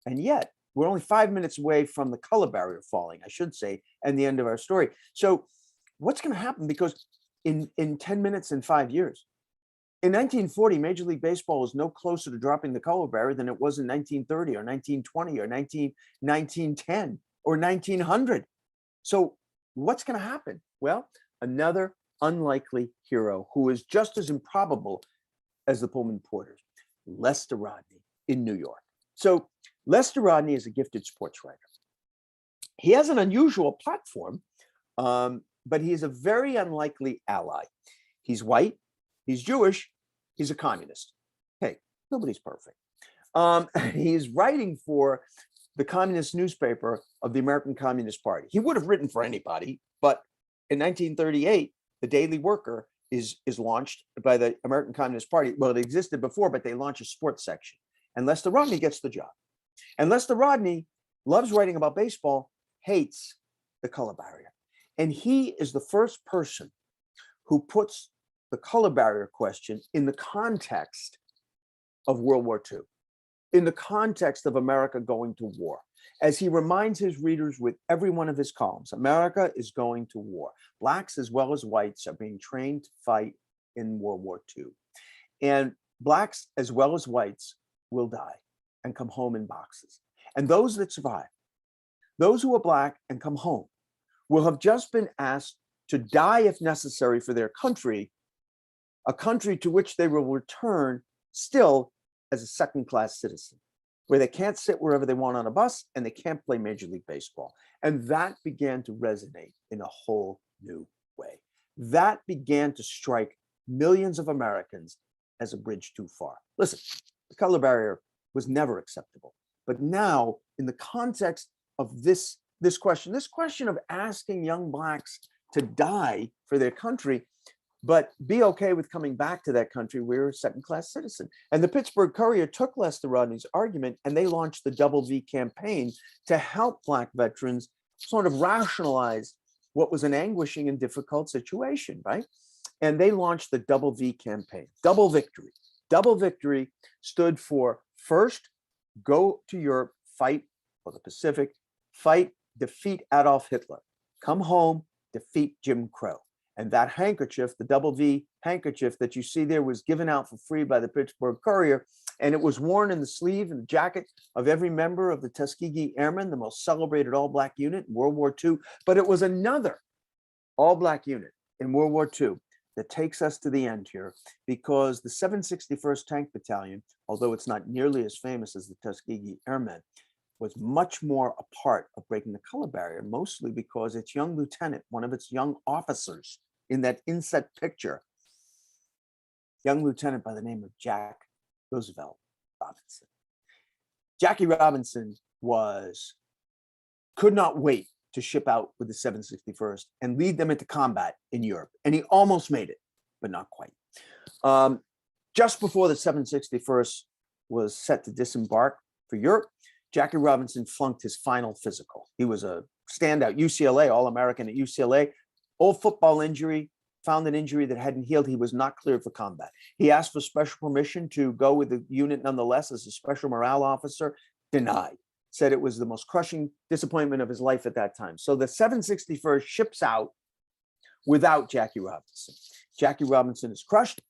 And yet, we're only 5 minutes away from the color barrier falling, I should say, and the end of our story. So what's going to happen? Because in 10 minutes and 5 years, in 1940, Major League Baseball was no closer to dropping the color barrier than it was in 1930 or 1920 or 1910 or 1900. So what's going to happen? Well, another unlikely hero who is just as improbable as the Pullman Porters, Lester Rodney in New York. So Lester Rodney is a gifted sports writer. He has an unusual platform, but he is a very unlikely ally. He's white, he's Jewish, he's a communist. Hey, nobody's perfect. He's writing for the communist newspaper of the American Communist Party. He would have written for anybody, but in 1938, the Daily Worker is launched by the American Communist Party. Well, it existed before, but they launched a sports section. And Lester Rodney gets the job. And Lester Rodney loves writing about baseball, hates the color barrier. And he is the first person who puts the color barrier question in the context of World War II, in the context of America going to war. As he reminds his readers with every one of his columns, America is going to war. Blacks as well as whites are being trained to fight in World War II. And blacks as well as whites will die and come home in boxes. And those that survive, those who are black and come home, will have just been asked to die if necessary for their country, a country to which they will return still as a second-class citizen, where they can't sit wherever they want on a bus and they can't play Major League Baseball. And that began to resonate in a whole new way. That began to strike millions of Americans as a bridge too far. Listen, the color barrier was never acceptable. But now, in the context of this question of asking young blacks to die for their country, but be okay with coming back to that country, we're a second-class citizen. And the Pittsburgh Courier took Lester Rodney's argument and they launched the Double V campaign to help black veterans sort of rationalize what was an anguishing and difficult situation, right? And they launched the Double V campaign, double victory. Double victory stood for first, go to Europe, fight for the Pacific, fight, defeat Adolf Hitler, come home, defeat Jim Crow. And that handkerchief, the Double V handkerchief that you see there, was given out for free by the Pittsburgh Courier. And it was worn in the sleeve and the jacket of every member of the Tuskegee Airmen, the most celebrated all-black unit in World War II. But it was another all-black unit in World War II that takes us to the end here, because the 761st Tank Battalion, although it's not nearly as famous as the Tuskegee Airmen, was much more a part of breaking the color barrier, mostly because its young lieutenant, one of its young officers in that inset picture, young lieutenant by the name of Jack Roosevelt Robinson. Jackie Robinson could not wait to ship out with the 761st and lead them into combat in Europe. And he almost made it, but not quite. Just before the 761st was set to disembark for Europe, Jackie Robinson flunked his final physical. He was a standout UCLA, All-American at UCLA, old football injury, found an injury that hadn't healed. He was not cleared for combat. He asked for special permission to go with the unit nonetheless as a special morale officer, denied. Said it was the most crushing disappointment of his life at that time. So the 761st ships out without Jackie Robinson. Jackie Robinson is crushed.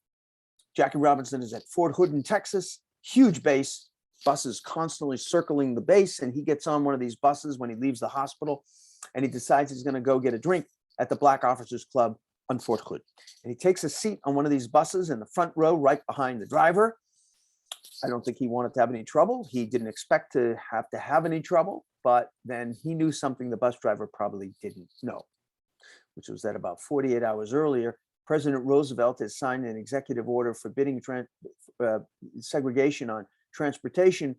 Jackie Robinson is at Fort Hood in Texas, huge base, buses constantly circling the base, and he gets on one of these buses when he leaves the hospital, and he decides he's going to go get a drink at the Black Officers Club on Fort Hood. And he takes a seat on one of these buses in the front row right behind the driver. I don't think he wanted to have any trouble. He didn't expect to have any trouble, but then he knew something the bus driver probably didn't know, which was that about 48 hours earlier, President Roosevelt has signed an executive order forbidding segregation on transportation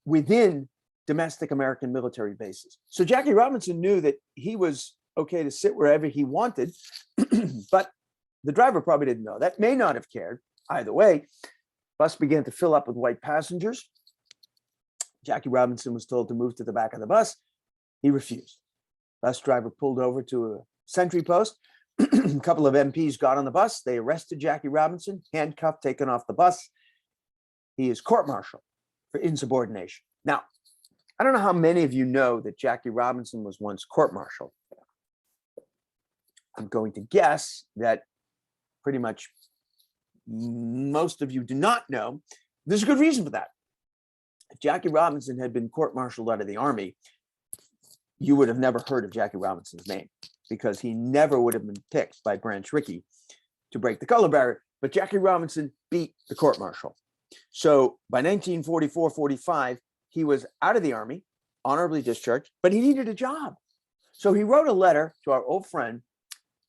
within domestic American military bases. So Jackie Robinson knew that he was okay to sit wherever he wanted, but the driver probably didn't know. That may not have cared. Either way, bus began to fill up with white passengers. Jackie Robinson was told to move to the back of the bus. He refused. Bus driver pulled over to a sentry post. A couple of MPs got on the bus. They arrested Jackie Robinson, handcuffed, taken off the bus. He is court-martialed for insubordination. Now, I don't know how many of you know that Jackie Robinson was once court-martialed. I'm going to guess that pretty much most of you do not know. There's a good reason for that. If Jackie Robinson had been court-martialed out of the Army, you would have never heard of Jackie Robinson's name, because he never would have been picked by Branch Rickey to break the color barrier. But Jackie Robinson beat the court-martial. So by 1944-45, he was out of the Army, honorably discharged, but he needed a job. So he wrote a letter to our old friend,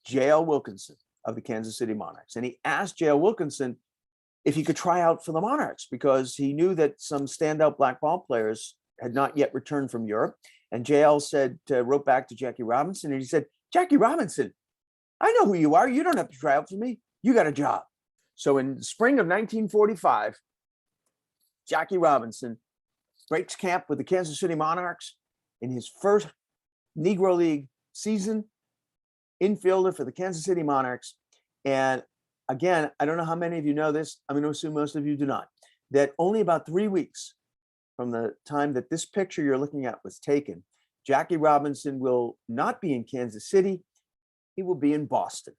J.L. Wilkinson of the Kansas City Monarchs. And he asked J.L. Wilkinson if he could try out for the Monarchs, because he knew that some standout black ball players had not yet returned from Europe. And J.L. wrote back to Jackie Robinson, and he said, Jackie Robinson, I know who you are. You don't have to try out for me. You got a job. So in the spring of 1945, Jackie Robinson breaks camp with the Kansas City Monarchs in his first Negro League season, infielder for the Kansas City Monarchs. And again, I don't know how many of you know this. I'm going to assume most of you do not, that only about 3 weeks from the time that this picture you're looking at was taken, Jackie Robinson will not be in Kansas City. He will be in Boston,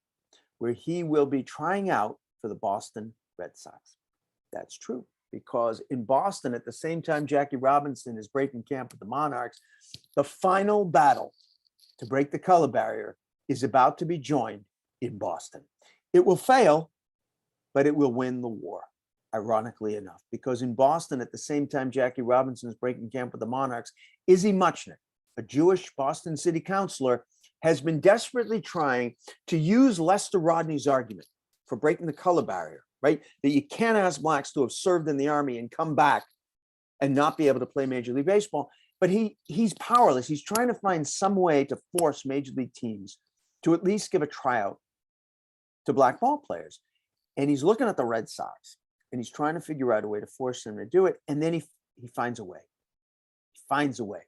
where he will be trying out for the Boston Red Sox. That's true, because in Boston, at the same time Jackie Robinson is breaking camp with the Monarchs, the final battle to break the color barrier is about to be joined in Boston. It will fail, but it will win the war, ironically enough, because in Boston, at the same time Jackie Robinson is breaking camp with the Monarchs, Izzy Muchnick, a Jewish Boston city councilor, has been desperately trying to use Lester Rodney's argument for breaking the color barrier, right? That you can't ask blacks to have served in the army and come back and not be able to play Major League Baseball. But he's powerless. He's trying to find some way to force Major League teams to at least give a tryout to black ball players. And he's looking at the Red Sox and he's trying to figure out a way to force them to do it. And then he finds a way. He finds a way.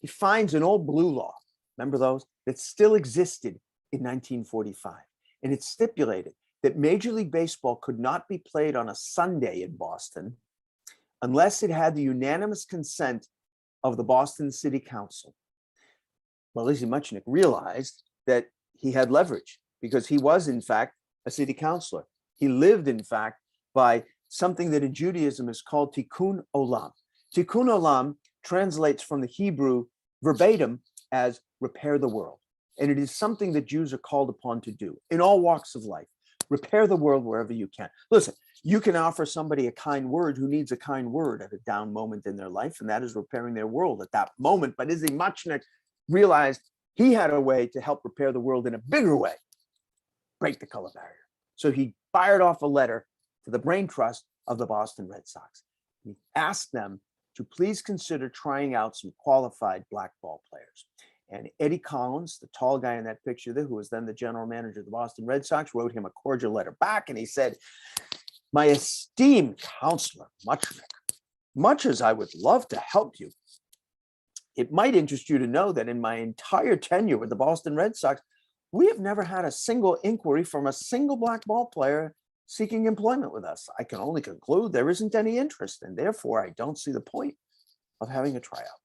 He finds an old blue law, remember those, that still existed in 1945. And it stipulated that Major League Baseball could not be played on a Sunday in Boston unless it had the unanimous consent of the Boston City Council. Well, Izzy Muchnick realized that he had leverage because he was, in fact, a city councilor. He lived, in fact, by something that in Judaism is called tikkun olam. Tikkun olam translates from the Hebrew verbatim as repair the world. And it is something that Jews are called upon to do in all walks of life. Repair the world wherever you can. Listen, you can offer somebody a kind word who needs a kind word at a down moment in their life, and that is repairing their world at that moment. But Izzy Muchnick realized he had a way to help repair the world in a bigger way, break the color barrier. So he fired off a letter to the brain trust of the Boston Red Sox. He asked them to please consider trying out some qualified black ball players. And Eddie Collins, the tall guy in that picture there, who was then the general manager of the Boston Red Sox, wrote him a cordial letter back. And he said, "My esteemed counselor, Muchnick, much as I would love to help you, it might interest you to know that in my entire tenure with the Boston Red Sox, we have never had a single inquiry from a single black ball player seeking employment with us. I can only conclude there isn't any interest, and therefore I don't see the point of having a tryout."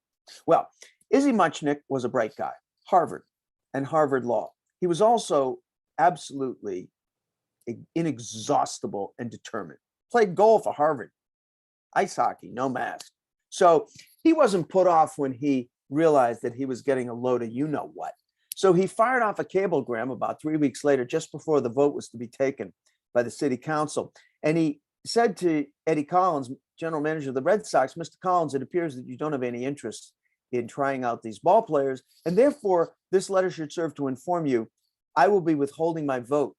Well, Izzy Muchnick was a bright guy, Harvard and Harvard Law. He was also absolutely inexhaustible and determined. Played golf at Harvard, ice hockey, no mask. So he wasn't put off when he realized that he was getting a load of you-know-what. So he fired off a cablegram about 3 weeks later, just before the vote was to be taken by the city council. And he said to Eddie Collins, general manager of the Red Sox, "Mr. Collins, it appears that you don't have any interest in trying out these ball players. And therefore, this letter should serve to inform you, I will be withholding my vote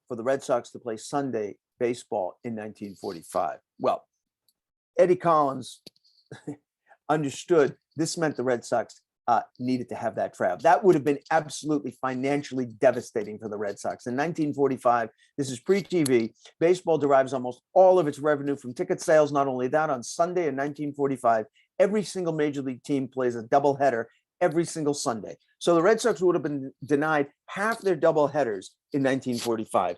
for the Red Sox to play Sunday baseball in 1945. Well, Eddie Collins understood this meant the Red Sox needed to have that tryout. That would have been absolutely financially devastating for the Red Sox. In 1945, this is pre-TV, baseball derives almost all of its revenue from ticket sales. Not only that, on Sunday in 1945, every single major league team plays a doubleheader every single Sunday. So the Red Sox would have been denied half their doubleheaders in 1945.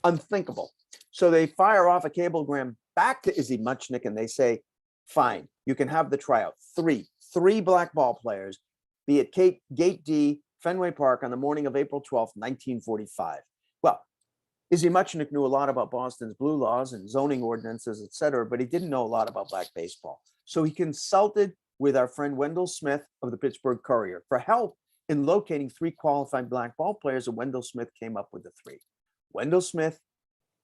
Unthinkable. So they fire off a cablegram back to Izzy Muchnick and they say, fine, you can have the tryout. Three black ball players be at Gate D, Fenway Park on the morning of April 12th, 1945. Well, Izzy Muchnick knew a lot about Boston's blue laws and zoning ordinances, et cetera, but he didn't know a lot about black baseball. So he consulted with our friend Wendell Smith of the Pittsburgh Courier for help in locating 3 qualified black ball players, and Wendell Smith came up with the 3. Wendell Smith,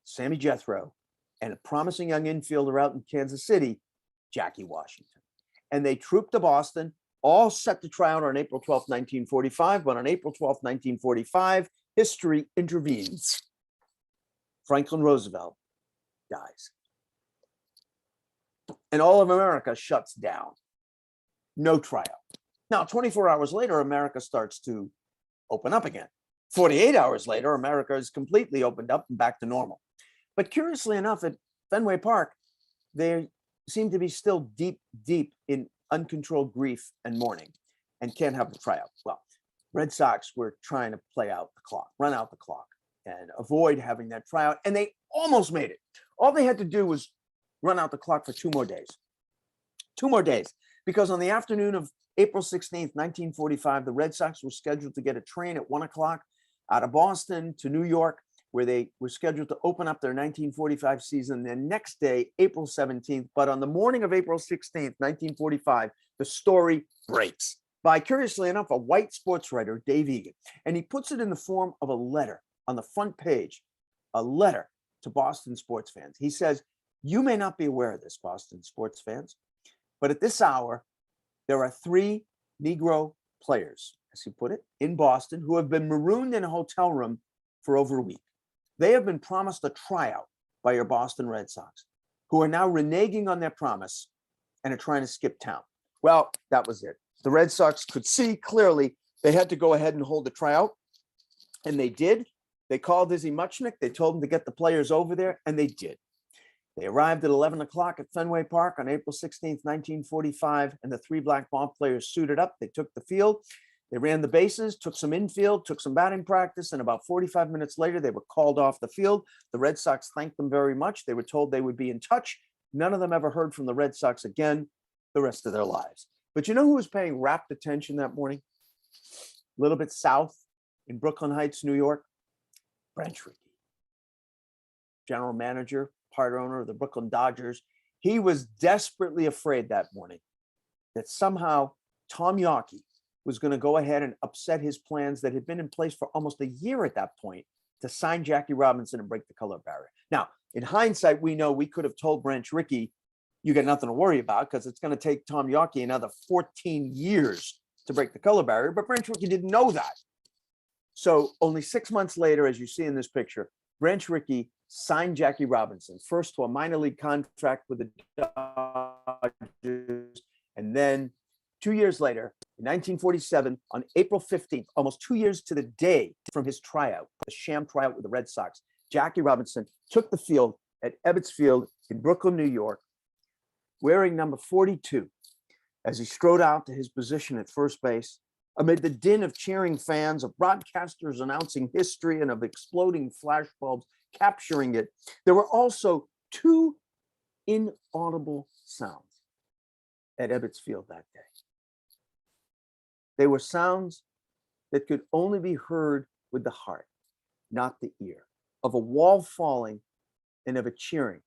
Sammy Jethro, and a promising young infielder out in Kansas City, Jackie Washington. And they trooped to Boston, all set to try out on April 12, 1945. But on April 12, 1945, history intervenes. Franklin Roosevelt dies. And all of America shuts down. No tryout. Now, 24 hours later, America starts to open up again. 48 hours later, America is completely opened up and back to normal. But curiously enough, at Fenway Park, they seem to be still deep in uncontrolled grief and mourning and can't have the tryout. Well, Red Sox were trying to play out the clock, run out the clock. and avoid having that tryout. And they almost made it. All they had to do was run out the clock for 2 more days. 2 more days. Because on the afternoon of April 16th, 1945, the Red Sox were scheduled to get a train at 1 o'clock out of Boston to New York, where they were scheduled to open up their 1945 season the next day, April 17th. But on the morning of April 16th, 1945, the story breaks by, curiously enough, a white sports writer, Dave Egan. And he puts it in the form of a letter on the front page, a letter to Boston sports fans. He says, "You may not be aware of this, Boston sports fans, but at this hour, there are 3 Negro players," as he put it, "in Boston who have been marooned in a hotel room for over a week. They have been promised a tryout by your Boston Red Sox, who are now reneging on their promise and are trying to skip town." Well, that was it. The Red Sox could see clearly they had to go ahead and hold the tryout, and they did. They called Izzy Muchnick. They told him to get the players over there, and they did. They arrived at 11 o'clock at Fenway Park on April 16th, 1945, and the 3 black ball players suited up. They took the field. They ran the bases, took some infield, took some batting practice, and about 45 minutes later, they were called off the field. The Red Sox thanked them very much. They were told they would be in touch. None of them ever heard from the Red Sox again the rest of their lives. But you know who was paying rapt attention that morning? A little bit south in Brooklyn Heights, New York? Branch Rickey, general manager, part owner of the Brooklyn Dodgers. He was desperately afraid that morning that somehow Tom Yawkey was going to go ahead and upset his plans that had been in place for almost a year at that point to sign Jackie Robinson and break the color barrier. Now, in hindsight, we know we could have told Branch Rickey, "You got nothing to worry about because it's going to take Tom Yawkey another 14 years to break the color barrier." But Branch Rickey didn't know that. So only 6 months later, as you see in this picture, Branch Rickey signed Jackie Robinson first to a minor league contract with the Dodgers, and then 2 years later, in 1947, on April 15th, almost 2 years to the day from his tryout, the sham tryout with the Red Sox, Jackie Robinson took the field at Ebbets Field in Brooklyn, New York, wearing number 42, as he strode out to his position at first base. Amid the din of cheering fans, of broadcasters announcing history, and of exploding flashbulbs capturing it, there were also 2 inaudible sounds at Ebbets Field that day. They were sounds that could only be heard with the heart, not the ear, of a wall falling and of a cheering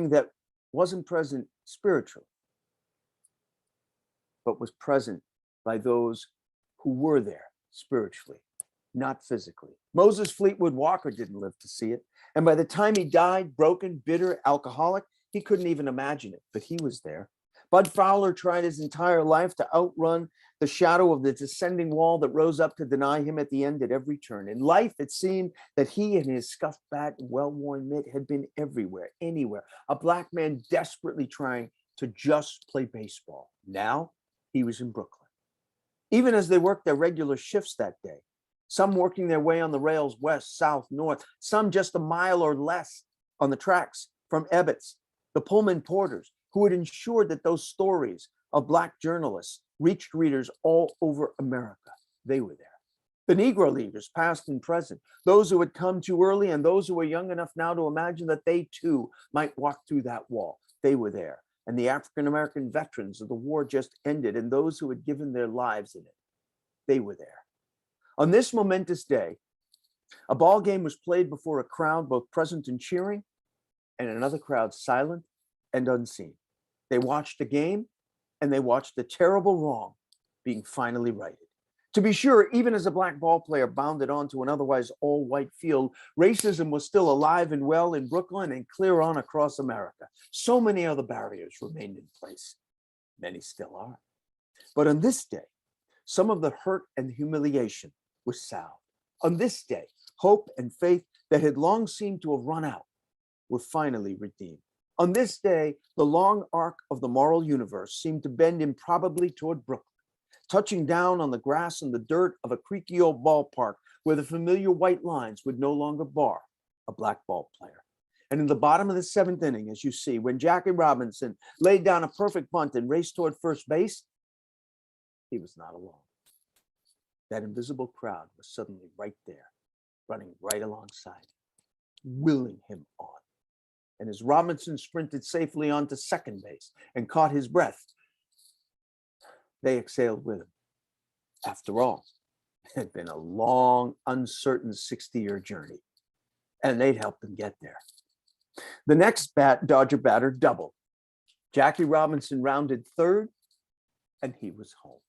that wasn't present spiritually, but was present by those who were there spiritually, not physically. Moses Fleetwood Walker didn't live to see it. And by the time he died, broken, bitter, alcoholic, he couldn't even imagine it, but he was there. Bud Fowler tried his entire life to outrun the shadow of the descending wall that rose up to deny him at the end at every turn. In life, it seemed that he and his scuffed bat and well-worn mitt had been everywhere, anywhere. A black man desperately trying to just play baseball. Now, he was in Brooklyn. Even as they worked their regular shifts that day, some working their way on the rails west, south, north, some just a mile or less on the tracks from Ebbets, the Pullman Porters, who had ensured that those stories of Black journalists reached readers all over America. They were there. The Negro Leagues, past and present, those who had come too early and those who were young enough now to imagine that they too might walk through that wall. They were there. And the African-American veterans of the war just ended and those who had given their lives in it, they were there. On this momentous day, a ball game was played before a crowd both present and cheering, and another crowd silent and unseen. They watched the game, and they watched the terrible wrong being finally righted. To be sure, even as a black ball player bounded onto an otherwise all-white field, racism was still alive and well in Brooklyn and clear on across America. So many other barriers remained in place. Many still are. But on this day, some of the hurt and humiliation was salved. On this day, hope and faith that had long seemed to have run out were finally redeemed. On this day, the long arc of the moral universe seemed to bend improbably toward Brooklyn, touching down on the grass and the dirt of a creaky old ballpark where the familiar white lines would no longer bar a black ball player. And in the bottom of the seventh inning, as you see, when Jackie Robinson laid down a perfect bunt and raced toward first base, he was not alone. That invisible crowd was suddenly right there, running right alongside, willing him on. And as Robinson sprinted safely onto second base and caught his breath, they exhaled with him. After all, it had been a long, uncertain 60-year journey, and they'd helped them get there. The next Dodger batter doubled. Jackie Robinson rounded third, and he was home.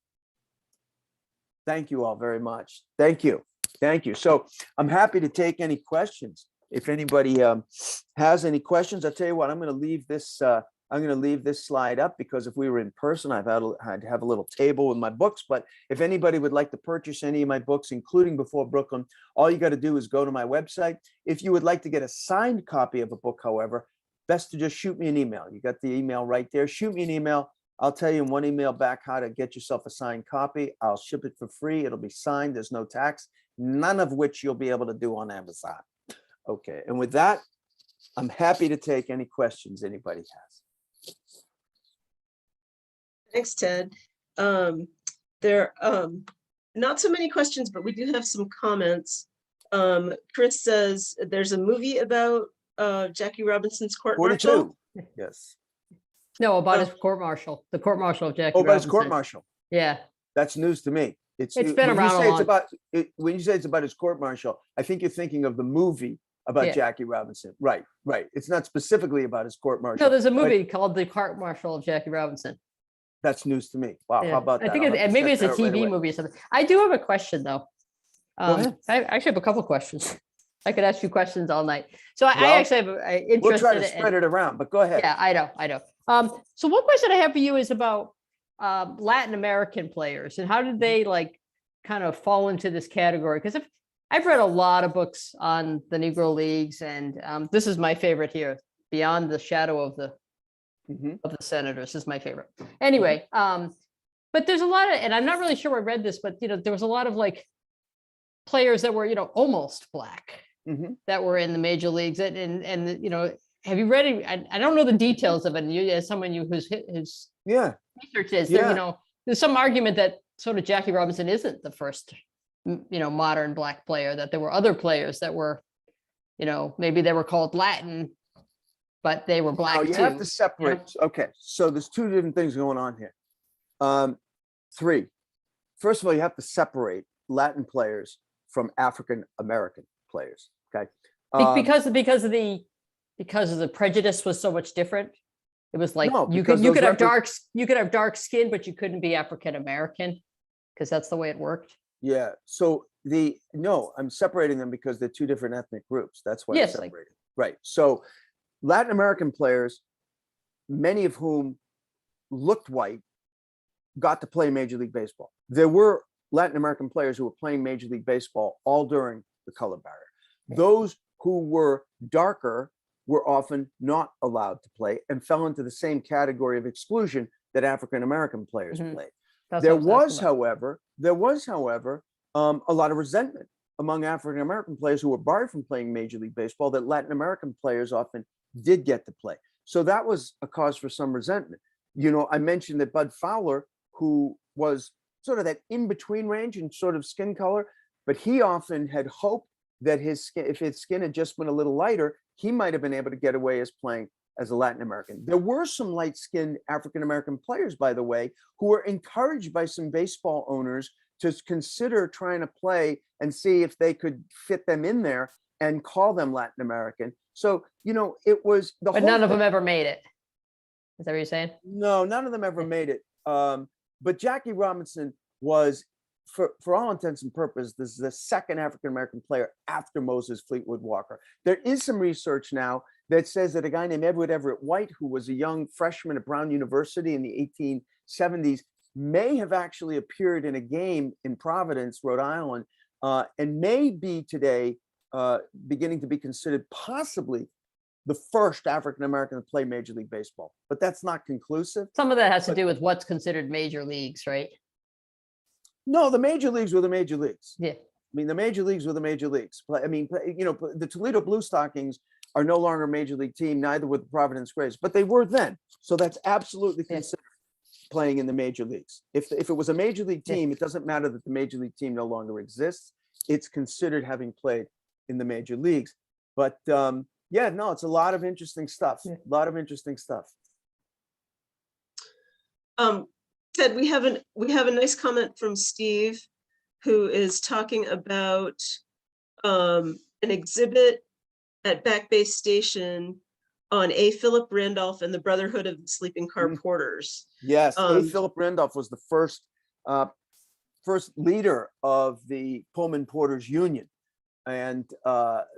Thank you all very much. Thank you. Thank you. So I'm happy to take any questions. If anybody has any questions, I'll tell you what, I'm going to leave this. I'm going to leave this slide up because if we were in person, I'd have a little table with my books. But if anybody would like to purchase any of my books, including Before Brooklyn, all you got to do is go to my website. If you would like to get a signed copy of a book, however, best to just shoot me an email. You got the email right there. Shoot me an email. I'll tell you in one email back how to get yourself a signed copy. I'll ship it for free. It'll be signed. There's no tax, none of which you'll be able to do on Amazon. Okay. And with that, I'm happy to take any questions anybody has. Thanks, Ted. There are not so many questions, but we do have some comments. Chris says there's a movie about Jackie Robinson's court-martial. 42. Yes. No, about his court-martial, the court-martial of Jackie Oh, about his Robinson. court-martial. Yeah. That's news to me. It's been around a long. When you say it's about his court-martial, I think you're thinking of the movie about Jackie Robinson. Right, right. It's not specifically about his court-martial. No, there's a movie called The Court-Martial of Jackie Robinson. That's news to me. Wow, Yeah. how about that? I think maybe it's a TV movie or something. I do have a question though. ahead. I actually have a couple questions. I could ask you questions all night. So I actually have an interest. We'll try to spread it around, but go ahead. Yeah, I know. So one question I have for you is about Latin American players and how did they like kind of fall into this category? Because I've read a lot of books on the Negro Leagues, and this is my favorite here, Beyond the Shadow of the Senators is my favorite. Anyway, but there's a lot of, and I'm not really sure I read this, but there was a lot of like players that were almost black that were in the major leagues, and have you read it? I don't know the details of it. And you, as someone whose research is, there's some argument that sort of Jackie Robinson isn't the first, modern black player. That there were other players that were, maybe they were called Latin, but they were black too. You have to separate. Okay, so there's two different things going on here. Three. First of all, you have to separate Latin players from African American players. Okay, because of the prejudice was so much different. It was like you could have dark skin, but you couldn't be African American because that's the way it worked. Yeah. So I'm separating them because they're two different ethnic groups. That's why I'm separating. Right. So Latin American players, many of whom looked white, got to play Major League Baseball. There were Latin American players who were playing Major League Baseball all during the color barrier. Those who were darker were often not allowed to play and fell into the same category of exclusion that African American players played. There was, however, a lot of resentment among African American players who were barred from playing Major League Baseball that Latin American players often did get to play. So that was a cause for some resentment. I mentioned that Bud Fowler, who was sort of that in-between range in sort of skin color, but he often had hoped that if his skin had just been a little lighter, he might have been able to get away as playing as a Latin American. There were some light-skinned African American players, by the way, who were encouraged by some baseball owners to consider trying to play and see if they could fit them in there and call them Latin American. So, it was but none of them ever made it. Is that what you're saying? No, none of them ever made it. But Jackie Robinson was, for all intents and purposes, this is the second African-American player after Moses Fleetwood Walker. There is some research now that says that a guy named Edward Everett White, who was a young freshman at Brown University in the 1870s, may have actually appeared in a game in Providence, Rhode Island, and may be today beginning to be considered possibly the first African-American to play Major League Baseball. But that's not conclusive. Some of that has to do with what's considered major leagues, right? No, the major leagues were the major leagues. Yeah. I mean, the major leagues were the major leagues. I mean, the Toledo Blue Stockings are no longer a major league team, neither were the Providence Grays, but they were then. So that's absolutely considered playing in the major leagues. If it was a major league team, it doesn't matter that the major league team no longer exists. It's considered having played in the major leagues. But yeah, no, it's a lot of interesting stuff. Yeah. A lot of interesting stuff. Ted, we have a nice comment from Steve, who is talking about an exhibit at Back Bay Station on A. Philip Randolph and the Brotherhood of the Sleeping Car Porters. Yes, A. Philip Randolph was the first leader of the Pullman Porters Union, and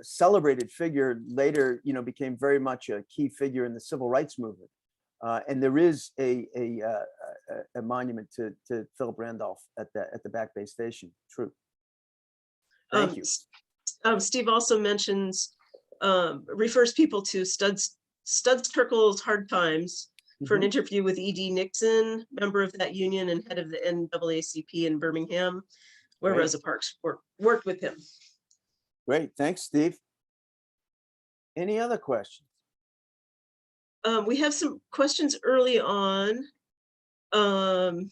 celebrated figure. Later, became very much a key figure in the civil rights movement. And there is a monument to Philip Randolph at the Back Bay Station. True. Thank you. Steve also mentions, refers people to Studs Terkel's Hard Times for an interview with E.D. Nixon, member of that union and head of the NAACP in Birmingham, where Great. Rosa Parks worked with him. Great. Thanks, Steve. Any other questions? We have some questions early on. And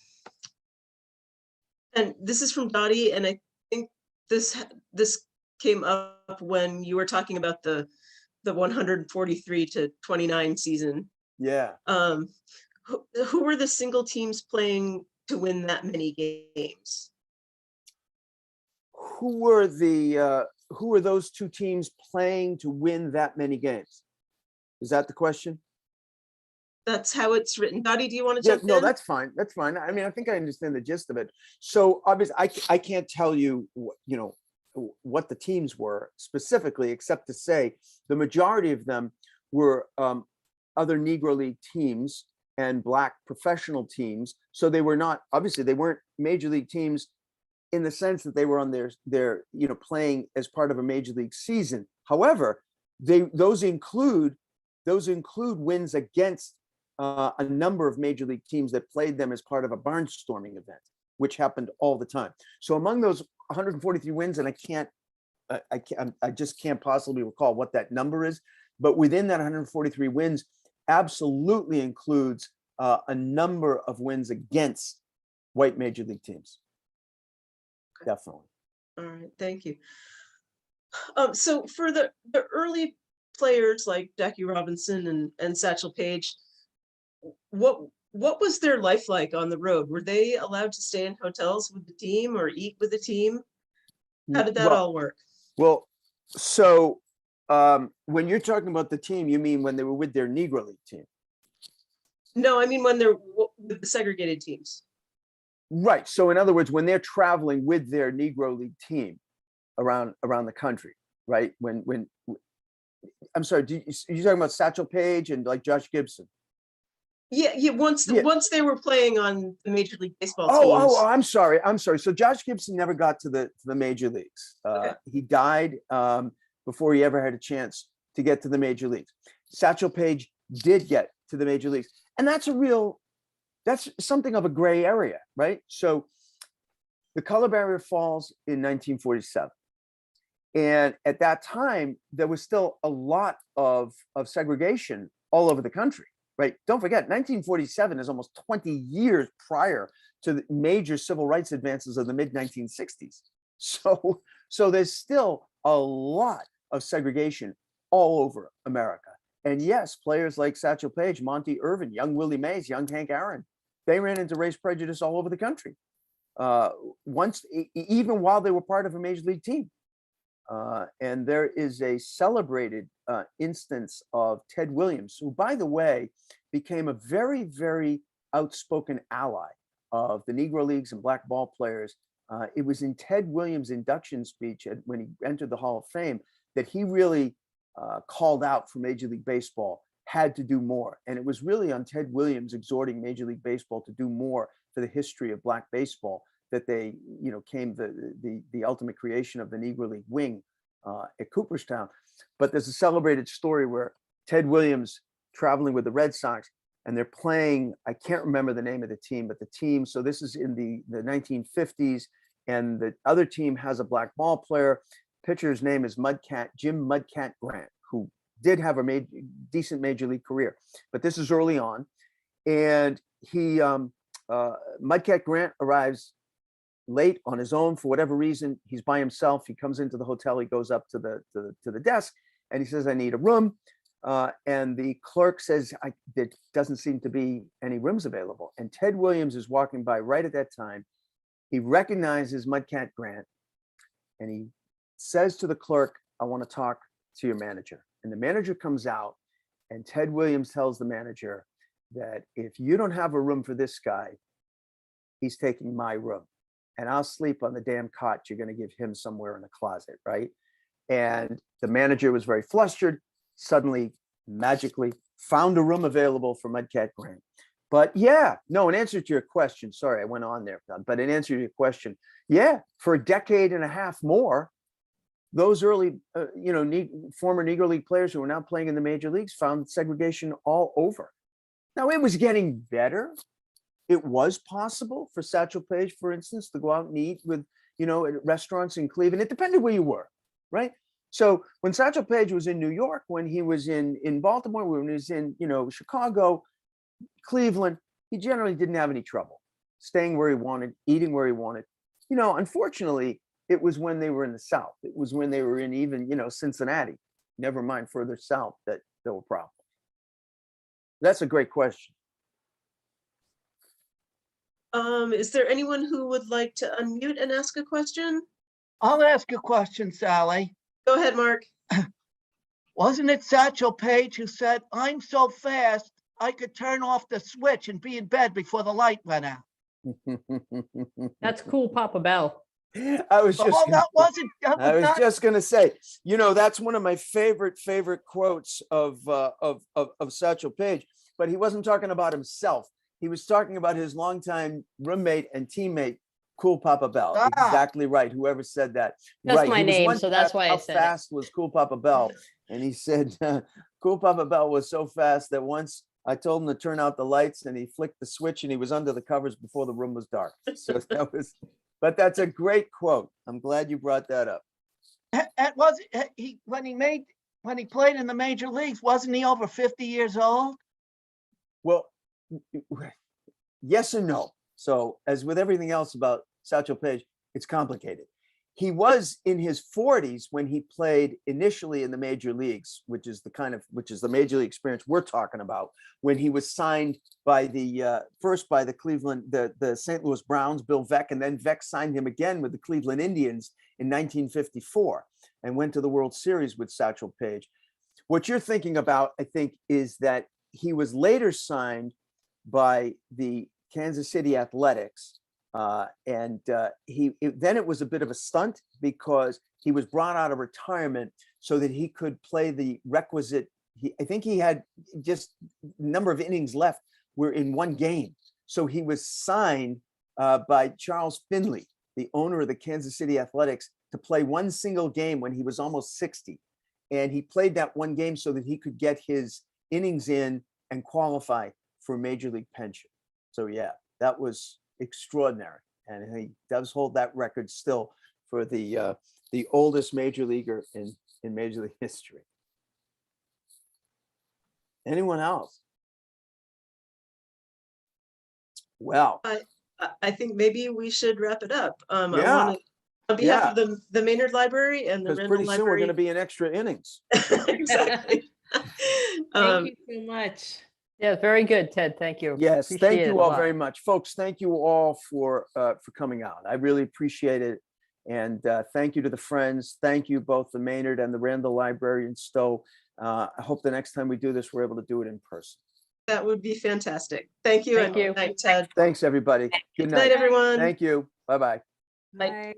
this is from Dottie, and I think this came up when you were talking about the 143 to 29 season. Yeah. Who were the single teams playing to win that many games? Who were those two teams playing to win that many games? Is that the question? That's how it's written. Dottie, do you want to Yeah, jump no, in? that's fine. That's fine. I mean, I think I understand the gist of it. So obviously, I can't tell you, what the teams were specifically, except to say the majority of them were other Negro League teams and Black professional teams. So they were not, obviously, they weren't major league teams in the sense that they were on their playing as part of a major league season. However, those include wins against a number of major league teams that played them as part of a barnstorming event, which happened all the time. So among those 143 wins, and I just can't possibly recall what that number is, but within that 143 wins, absolutely includes a number of wins against white major league teams. Okay. Definitely. All right, thank you. So for the early players like Jackie Robinson and Satchel Paige, what was their life like on the road? Were they allowed to stay in hotels with the team or eat with the team? How did that all work? Well, so when you're talking about the team, you mean when they were with their Negro League team? No, I mean when they're with the segregated teams. Right. So in other words, when they're traveling with their Negro League team around the country, right? When I'm sorry, you talking about Satchel Paige and like Josh Gibson? Yeah. Once they were playing on the Major League Baseball teams. Oh, I'm sorry. So Josh Gibson never got to the major leagues. Okay. He died before he ever had a chance to get to the major leagues. Satchel Paige did get to the major leagues, and that's something of a gray area, right? So the color barrier falls in 1947. And at that time, there was still a lot of segregation all over the country, right? Don't forget, 1947 is almost 20 years prior to the major civil rights advances of the mid-1960s. So there's still a lot of segregation all over America. And yes, players like Satchel Paige, Monty Irvin, young Willie Mays, young Hank Aaron, they ran into race prejudice all over the country. Even while they were part of a major league team. And there is a celebrated instance of Ted Williams, who, by the way, became a very, very outspoken ally of the Negro Leagues and Black ball players. It was in Ted Williams' induction speech when he entered the Hall of Fame that he really called out for Major League Baseball, had to do more. And it was really on Ted Williams exhorting Major League Baseball to do more for the history of Black baseball that they, came the ultimate creation of the Negro League wing at Cooperstown. But there's a celebrated story where Ted Williams traveling with the Red Sox, and they're playing, I can't remember the name of the team, but the team, so this is in the 1950s, and the other team has a Black ball player. Pitcher's name is Jim Mudcat Grant, who did have a decent major league career, but this is early on. And he, Mudcat Grant arrives late on his own for whatever reason. He's by himself. He comes into the hotel. He goes up to the desk and he says, "I need a room." And the clerk says, there doesn't seem to be any rooms available. And Ted Williams is walking by right at that time. He recognizes Mudcat Grant and he says to the clerk, "I want to talk to your manager." And the manager comes out and Ted Williams tells the manager that if you don't have a room for this guy, he's taking my room and I'll sleep on the damn cot you're going to give him somewhere in the closet, right? And the manager was very flustered, suddenly magically found a room available for Mudcat Grant. But yeah, no, in answer to your question, sorry, I went on there, but in answer to your question, yeah, for a decade and a half more, those early, former Negro League players who are now playing in the major leagues found segregation all over. Now, it was getting better. It was possible for Satchel Paige, for instance, to go out and eat with, at restaurants in Cleveland. It depended where you were, right? So when Satchel Paige was in New York, when he was in Baltimore, when he was in, Chicago, Cleveland, he generally didn't have any trouble staying where he wanted, eating where he wanted. Unfortunately, it was when they were in the South. It was when they were in even, Cincinnati, never mind further south, that there were problems. That's a great question. Is there anyone who would like to unmute and ask a question? I'll ask a question, Sally. Go ahead, Mark. Wasn't it Satchel Paige who said, "I'm so fast, I could turn off the switch and be in bed before the light went out"? That's cool, Papa Bell. I was just, Oh, that wasn't. I was just going to say, that's one of my favorite quotes of Satchel Paige, but he wasn't talking about himself. He was talking about his longtime roommate and teammate, Cool Papa Bell. Exactly right. Whoever said that. That's right. my name, so that's why I said how fast was Cool Papa Bell? And he said, Cool Papa Bell was so fast that once I told him to turn out the lights and he flicked the switch and he was under the covers before the room was dark. So that was, but that's a great quote. I'm glad you brought that up. It was when he played in the major leagues, wasn't he over 50 years old? Well, yes and no. So as with everything else about Satchel Paige, it's complicated. He was in his 40s when he played initially in the major leagues, which is the major league experience we're talking about, when he was signed by first by the Cleveland, the St. Louis Browns, Bill Veeck, and then Veeck signed him again with the Cleveland Indians in 1954 and went to the World Series with Satchel Paige. What you're thinking about, I think, is that he was later signed by the Kansas City Athletics. Then it was a bit of a stunt because he was brought out of retirement so that he could play the requisite. I think he had just number of innings left were in one game. So he was signed by Charles Finley, the owner of the Kansas City Athletics, to play one single game when he was almost 60. And he played that one game so that he could get his innings in and qualify for a major league pension. So yeah, that was extraordinary. And he does hold that record still for the oldest major leaguer in major league history. Anyone else? Well, I think maybe we should wrap it up. Yeah. I want to, on behalf of the Maynard Library and the because Randall pretty soon we're Library. going to be in extra innings. Exactly. Thank you so much. Yeah, very good, Ted. Thank you. Yes, Appreciate thank it you a all lot. very much, folks. Thank you all for coming out. I really appreciate it, and thank you to the friends. Thank you both the Maynard and the Randall Library in Stowe. I hope the next time we do this, we're able to do it in person. That would be fantastic. Thank you. Thank and you. good night, Ted. Thanks, everybody. Good Good night, night. everyone. Thank you. Bye-bye. Bye. Bye.